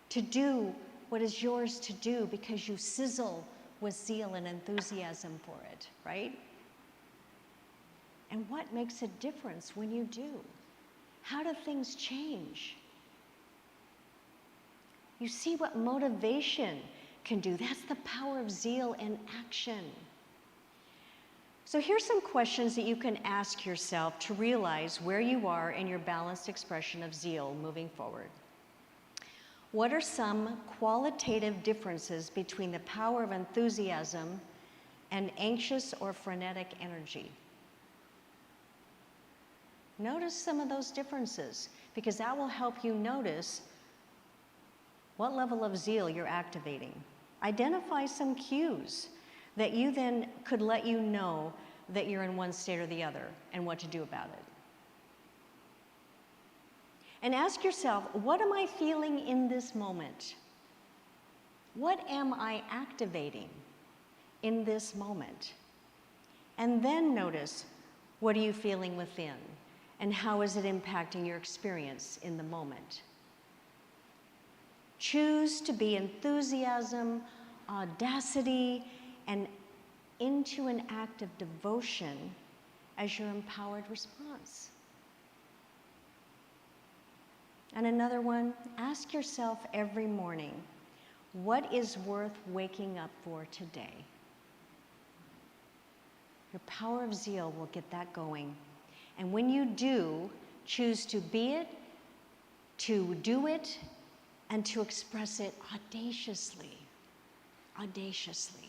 Speaker 4: To do what is yours to do because you sizzle with zeal and enthusiasm for it, right? And what makes a difference when you do? How do things change? You see what motivation can do. That's the power of zeal in action. So here's some questions that you can ask yourself to realize where you are in your balanced expression of zeal moving forward. What are some qualitative differences between the power of enthusiasm and anxious or frenetic energy? Notice some of those differences, because that will help you notice what level of zeal you're activating. Identify some cues that you then could let you know that you're in one state or the other and what to do about it. And ask yourself, what am I feeling in this moment? What am I activating in this moment? And then notice, what are you feeling within? And how is it impacting your experience in the moment? Choose to be enthusiasm, audacity, and into an act of devotion as your empowered response. And another one, ask yourself every morning, what is worth waking up for today? Your power of zeal will get that going. And when you do, choose to be it, to do it, and to express it audaciously. Audaciously.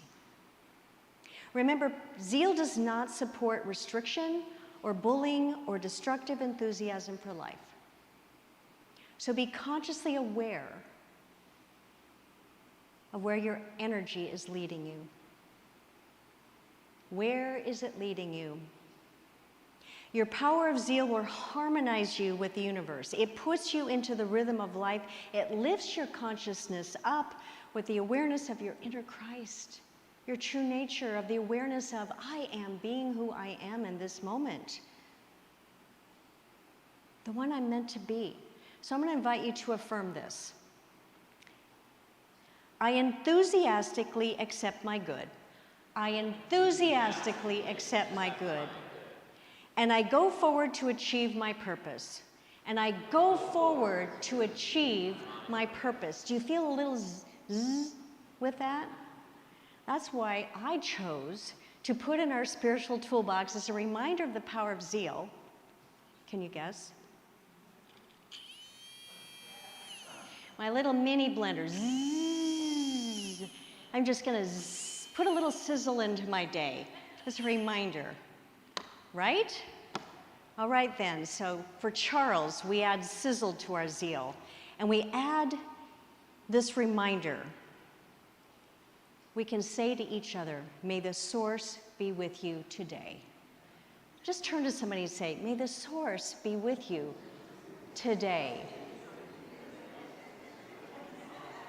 Speaker 4: Remember, zeal does not support restriction or bullying or destructive enthusiasm for life. So be consciously aware of where your energy is leading you. Where is it leading you? Your power of zeal will harmonize you with the universe. It puts you into the rhythm of life. It lifts your consciousness up with the awareness of your inner Christ, your true nature, of the awareness of, I am being who I am in this moment, the one I'm meant to be. So I'm going to invite you to affirm this. I enthusiastically accept my good. I enthusiastically accept my good. And I go forward to achieve my purpose. And I go forward to achieve my purpose. Do you feel a little zzz with that? That's why I chose to put in our spiritual toolbox as a reminder of the power of zeal. Can you guess? My little mini blender. Zzz. I'm just gonna put a little sizzle into my day as a reminder, right? All right then, so for Charles, we add sizzle to our zeal, and we add this reminder. We can say to each other, may the source be with you today. Just turn to somebody and say, may the source be with you today.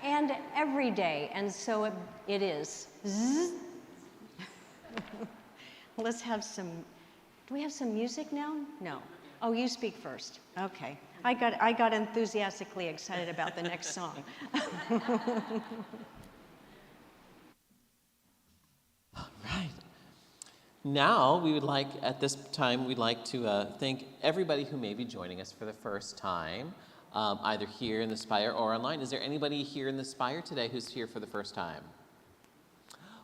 Speaker 4: And every day, and so it is. Zzz. Let's have some, do we have some music now? No. Oh, you speak first. Okay. I got enthusiastically excited about the next song.
Speaker 3: Right. Now, at this time, we'd like to thank everybody who may be joining us for the first time, either here in the Spire or online. Is there anybody here in the Spire today who's here for the first time?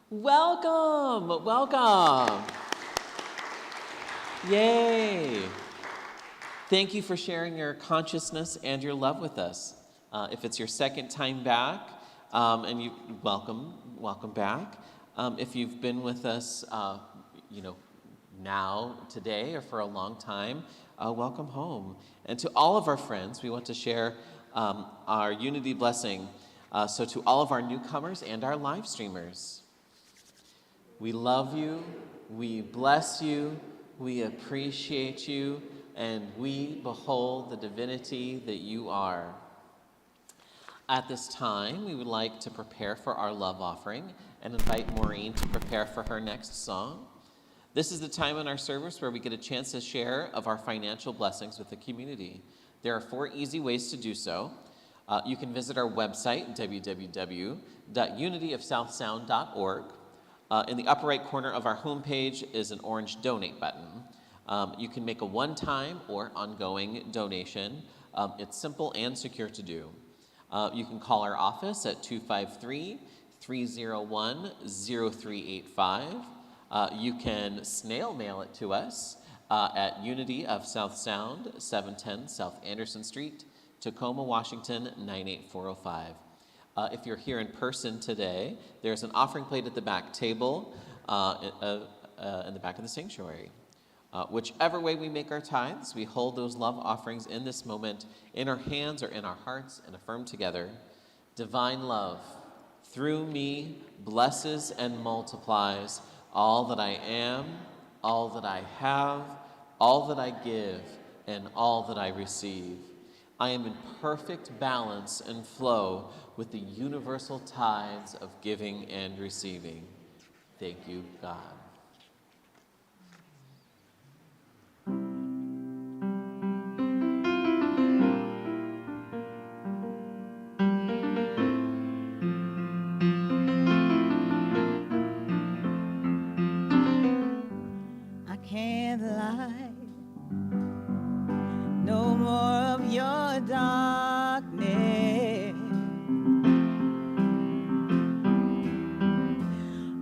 Speaker 3: Welcome, welcome. Yay. Thank you for sharing your consciousness and your love with us. If it's your second time back, and you welcome back. If you've been with us, now, today, or for a long time, welcome home. And to all of our friends, we want to share our Unity blessing. So to all of our newcomers and our live streamers, we love you, we bless you, we appreciate you, and we behold the divinity that you are. At this time, we would like to prepare for our love offering and invite Maureen to prepare for her next song. This is the time in our service where we get a chance to share of our financial blessings with the community. There are 4 easy ways to do so. You can visit our website, www.unityofsouthsound.org. In the upper right corner of our homepage is an orange donate button. You can make a one-time or ongoing donation. It's simple and secure to do. You can call our office at 253-301-0385. You can snail mail it to us at Unity of South Sound, 710 South Anderson Street, Tacoma, Washington, 98405. If you're here in person today, there's an offering plate at the back table in the back of the sanctuary. Whichever way we make our tithes, we hold those love offerings in this moment in our hands or in our hearts and affirm together, divine love through me blesses and multiplies all that I am, all that I have, all that I give, and all that I receive. I am in perfect balance and flow with the universal tides of giving and receiving. Thank you, God.
Speaker 2: I can't lie. No more of your darkness.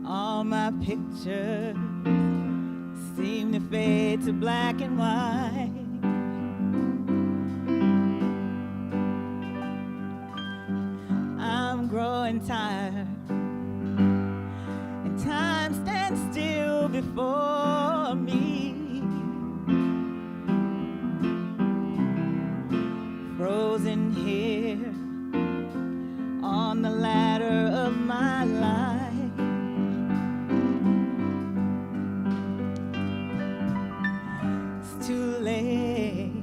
Speaker 2: All my pictures seem to fade to black and white. I'm growing tired, and time stands still before me. Frozen here on the ladder of my life. It's too late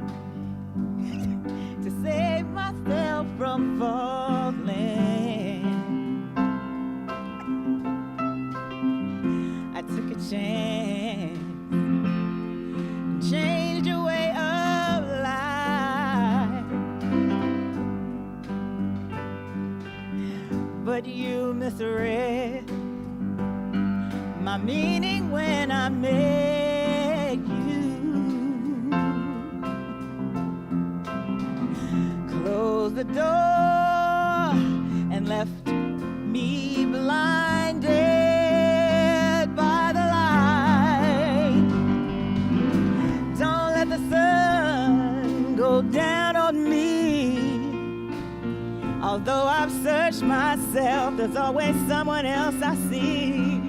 Speaker 2: to save myself from falling. I took a chance, changed your way of life, but you misread my meaning when I met you. Closed the door and left me blinded. search myself, there's always someone else I see.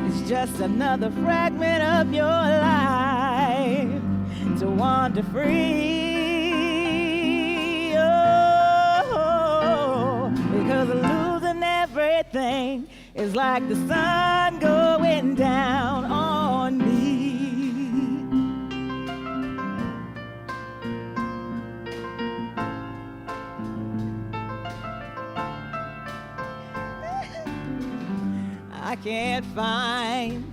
Speaker 2: It's just another fragment of your life to wander free. Oh, because losing everything is like the sun going down on me. I can't find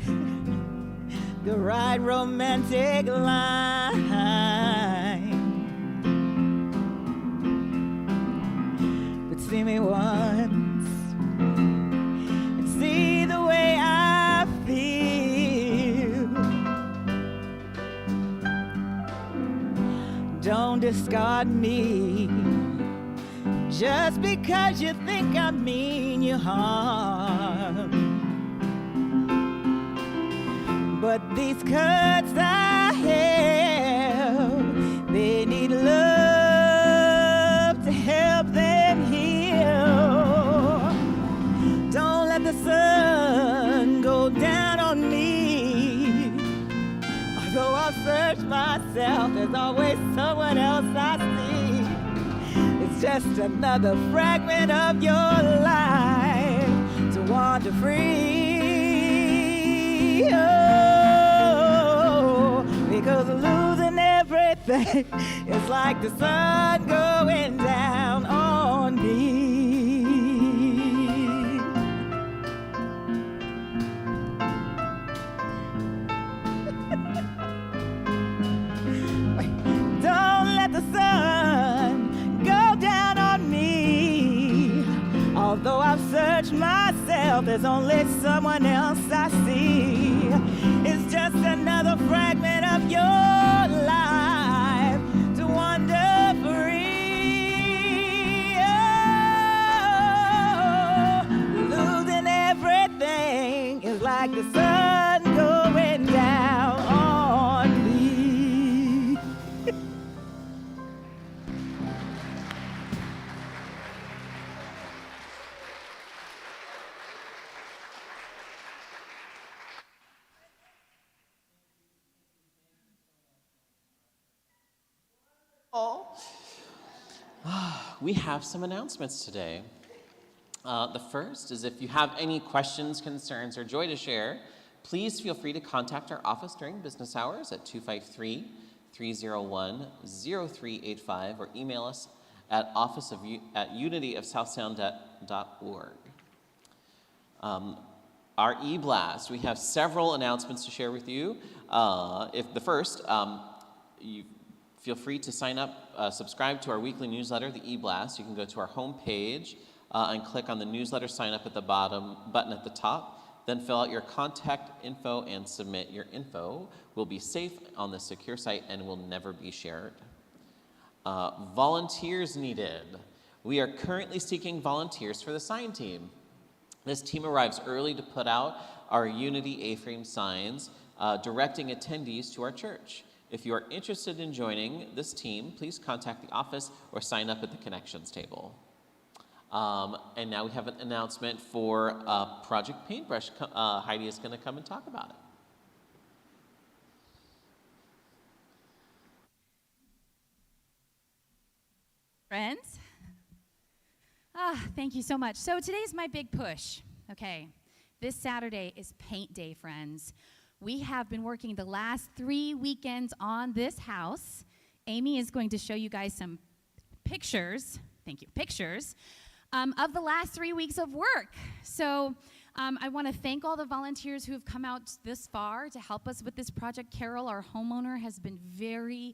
Speaker 2: the right romantic line, but see me once and see the way I feel. Don't discard me just because you think I mean you harm. But these cuts I have, they need love to help them heal. Don't let the sun go down on me. Although I've searched myself, there's always someone else I see. It's just another fragment of your life to wander free. Oh, because losing everything is like the sun going down on me. Don't let the sun go down on me. Although I've searched myself, there's only someone else I see. It's just another fragment of your life to wander free. Oh, losing everything is like the sun going down on me.
Speaker 3: We have some announcements today. The first is if you have any questions, concerns, or joy to share, please feel free to contact our office during business hours at 253-301-0385 or email us at office@unityofsouthsound.org. Our e-blast, we have several announcements to share with you. You feel free to sign up, subscribe to our weekly newsletter, the e-blast. You can go to our homepage and click on the newsletter sign up at the bottom button at the top. Then fill out your contact info and submit. Your info will be safe on the secure site and will never be shared. Volunteers needed. We are currently seeking volunteers for the sign team. This team arrives early to put out our Unity A-frame signs, directing attendees to our church. If you are interested in joining this team, please contact the office or sign up at the connections table. And now we have an announcement for Project Paintbrush. Heidi is going to come and talk about it.
Speaker 5: Friends, thank you so much. So today's my big push. Okay, this Saturday is paint day, friends. We have been working the last 3 weekends on this house. Amy is going to show you guys some pictures, pictures of the last 3 weeks of work. So I want to thank all the volunteers who have come out this far to help us with this project. Carol, our homeowner, has been very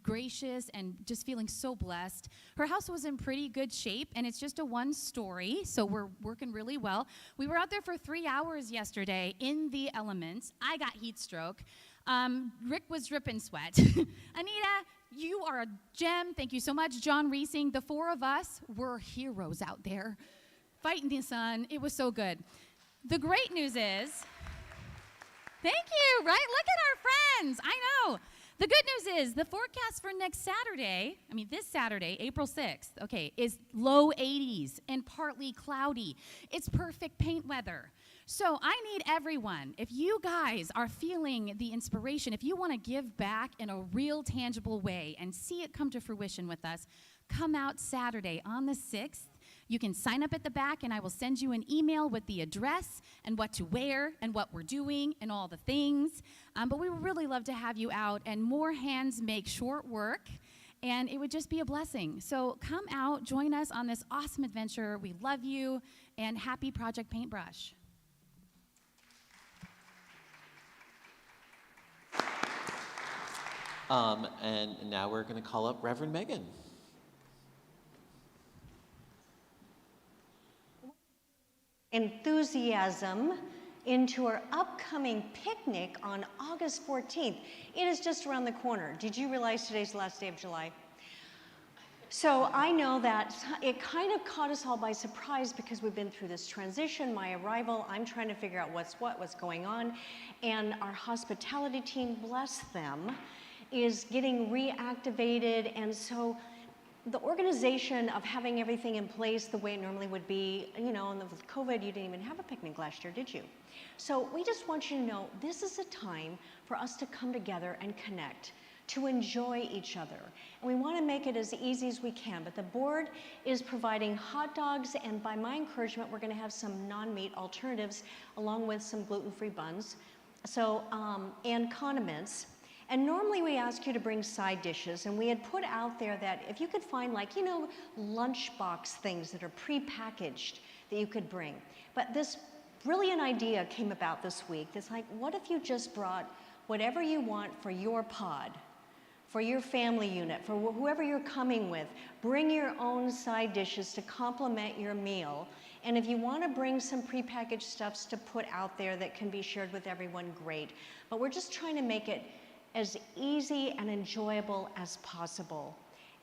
Speaker 5: gracious and just feeling so blessed. Her house was in pretty good shape, and it's just a one story, so we're working really well. We were out there for 3 hours yesterday in the elements. I got heat stroke. Rick was dripping sweat. Anita, you are a gem. Thank you so much. John Reesing, the four of us were heroes out there fighting the sun. It was so good. The great news is, thank you, right? Look at our friends. I know. The good news is the forecast for next Saturday, this Saturday, April 6th, is low 80s and partly cloudy. It's perfect paint weather. So I need everyone, if you guys are feeling the inspiration, if you want to give back in a real tangible way and see it come to fruition with us, come out Saturday on the 6th. You can sign up at the back, and I will send you an email with the address and what to wear and what we're doing and all the things. But we would really love to have you out, and more hands make short work, and it would just be a blessing. So come out, join us on this awesome adventure. We love you, and happy Project Paintbrush.
Speaker 3: And now we're going to call up Reverend Megan.
Speaker 4: Enthusiasm into our upcoming picnic on August 14th. It is just around the corner. Did you realize today's the last day of July? So I know that it kind of caught us all by surprise because we've been through this transition, my arrival, I'm trying to figure out what's going on, and our hospitality team, bless them, is getting reactivated, and so the organization of having everything in place the way it normally would be, and with COVID, you didn't even have a picnic last year, did you? So we just want you to know this is a time for us to come together and connect, to enjoy each other. And we want to make it as easy as we can, but the board is providing hot dogs, and by my encouragement, we're going to have some non-meat alternatives along with some gluten-free buns, so and condiments. And normally we ask you to bring side dishes, and we had put out there that if you could find lunchbox things that are pre-packaged that you could bring. But this brilliant idea came about this week. It's like, what if you just brought whatever you want for your pod, for your family unit, for whoever you're coming with. Bring your own side dishes to complement your meal. And if you want to bring some prepackaged stuffs to put out there that can be shared with everyone, great. But we're just trying to make it as easy and enjoyable as possible.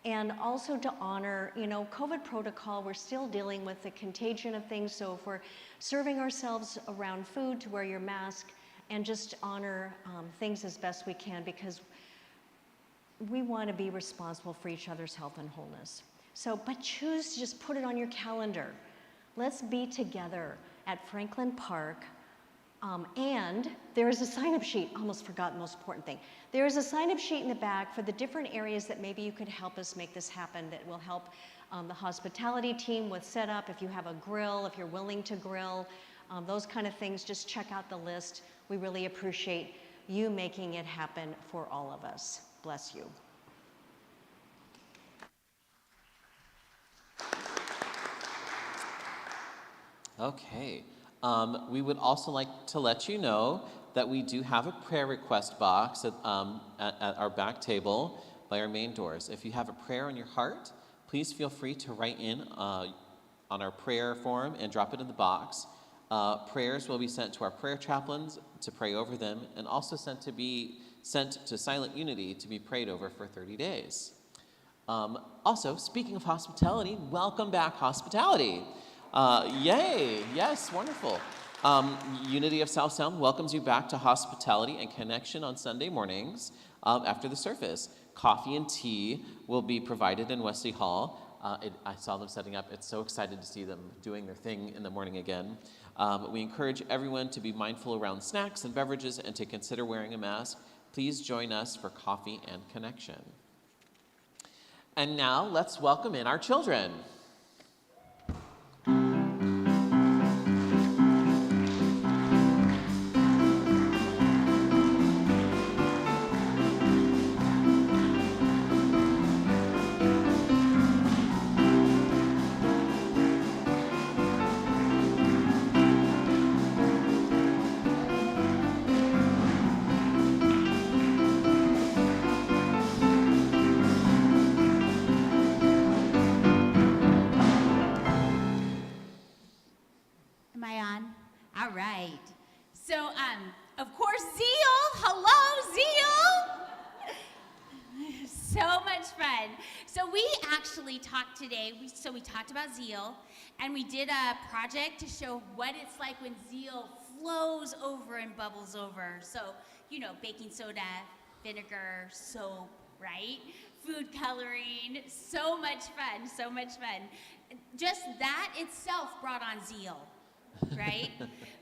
Speaker 4: And also to honor, COVID protocol, we're still dealing with the contagion of things, so if we're serving ourselves around food, to wear your mask, and just honor things as best we can, because we want to be responsible for each other's health and wholeness. So, but choose to just put it on your calendar. Let's be together at Franklin Park. And there is a sign-up sheet, almost forgot the most important thing. There is a sign-up sheet in the back for the different areas that maybe you could help us make this happen, that will help the hospitality team with setup, if you have a grill, if you're willing to grill, those kind of things, just check out the list. We really appreciate you making it happen for all of us. Bless you.
Speaker 3: Okay. We would also like to let you know that we do have a prayer request box at our back table by our main doors. If you have a prayer on your heart, please feel free to write in on our prayer form and drop it in the box. Prayers will be sent to our prayer chaplains to pray over them, and also sent to Silent Unity to be prayed over for 30 days. Also, speaking of hospitality, welcome back, hospitality. Yay, yes, wonderful. Unity of South Sound welcomes you back to hospitality and connection on Sunday mornings after the service. Coffee and tea will be provided in Wesley Hall. I saw them setting up. It's so excited to see them doing their thing in the morning again. We encourage everyone to be mindful around snacks and beverages and to consider wearing a mask. Please join us for coffee and connection. And now let's welcome in our children.
Speaker 6: Of course, Zeal. Hello, Zeal. So much fun. So we actually talked today, we talked about Zeal, and we did a project to show what it's like when Zeal flows over and bubbles over. So, baking soda, vinegar soap, right? Food coloring, so much fun, so much fun. Just that itself brought on zeal, right?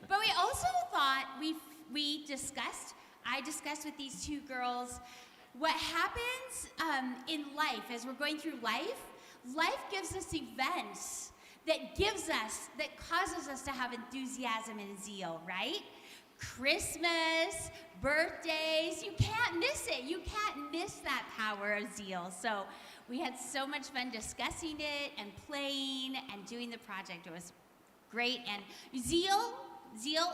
Speaker 6: But we also thought, I discussed with these two girls, what happens in life, as we're going through life gives us events that causes us to have enthusiasm and zeal, right? Christmas, birthdays, you can't miss it. You can't miss that power of zeal. So we had so much fun discussing it and playing and doing the project. It was great. And zeal,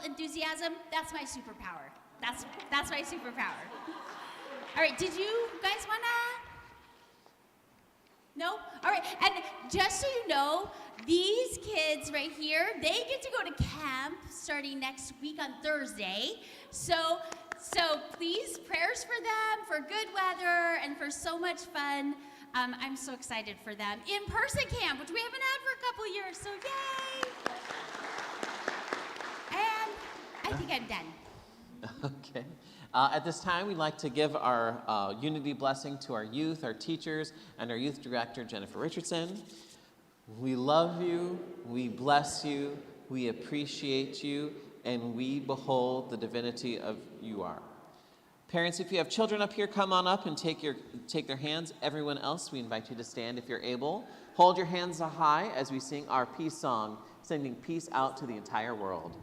Speaker 6: enthusiasm, that's my superpower. That's my superpower. All right, did you guys wanna? No? All right, and just so you know, these kids right here, they get to go to camp starting next week on Thursday. So please, prayers for them, for good weather, and for so much fun. I'm so excited for them. In-person camp, which we haven't had for a couple of years, so yay! And I think I'm done.
Speaker 3: Okay. At this time, we'd like to give our unity blessing to our youth, our teachers, and our youth director, Jennifer Richardson. We love you, we bless you, we appreciate you, and we behold the divinity of you are. Parents, if you have children up here, come on up and take their hands. Everyone else, we invite you to stand if you're able. Hold your hands high as we sing our peace song, sending peace out to the entire world.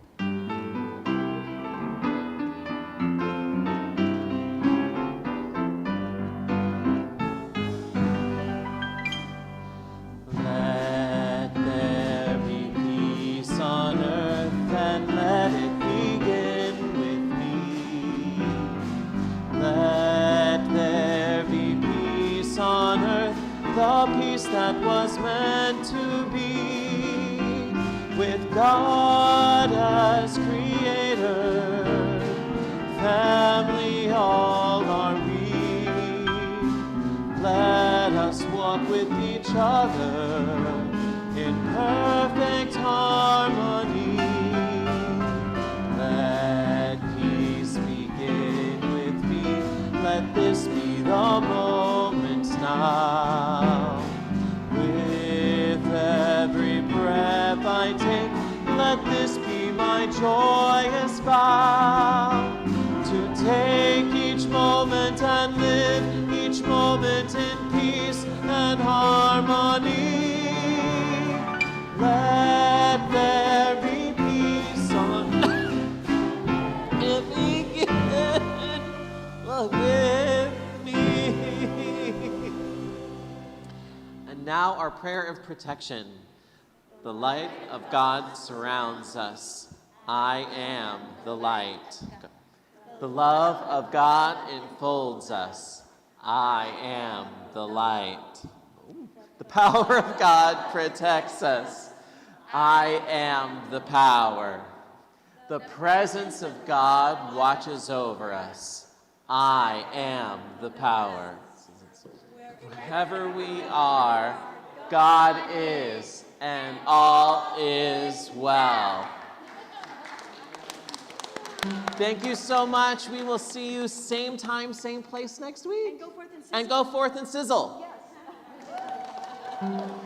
Speaker 3: That was meant to be, with God as creator, family all are we. Let us walk with each other in perfect harmony. Let peace begin with me, let this be the moment now. Every breath I take, let this be my joyous vow, to take each moment and live each moment in peace and harmony. Let there be peace on earth with me. And now our prayer of protection. The light of God surrounds us. I am the light. The love of God enfolds us. I am the light. The power of God protects us. I am the power. The presence of God watches over us. I am the power. Wherever we are, God is, and all is well. Thank you so much. We will see you same time, same place next week. And go forth and sizzle. And go forth and sizzle. Yes.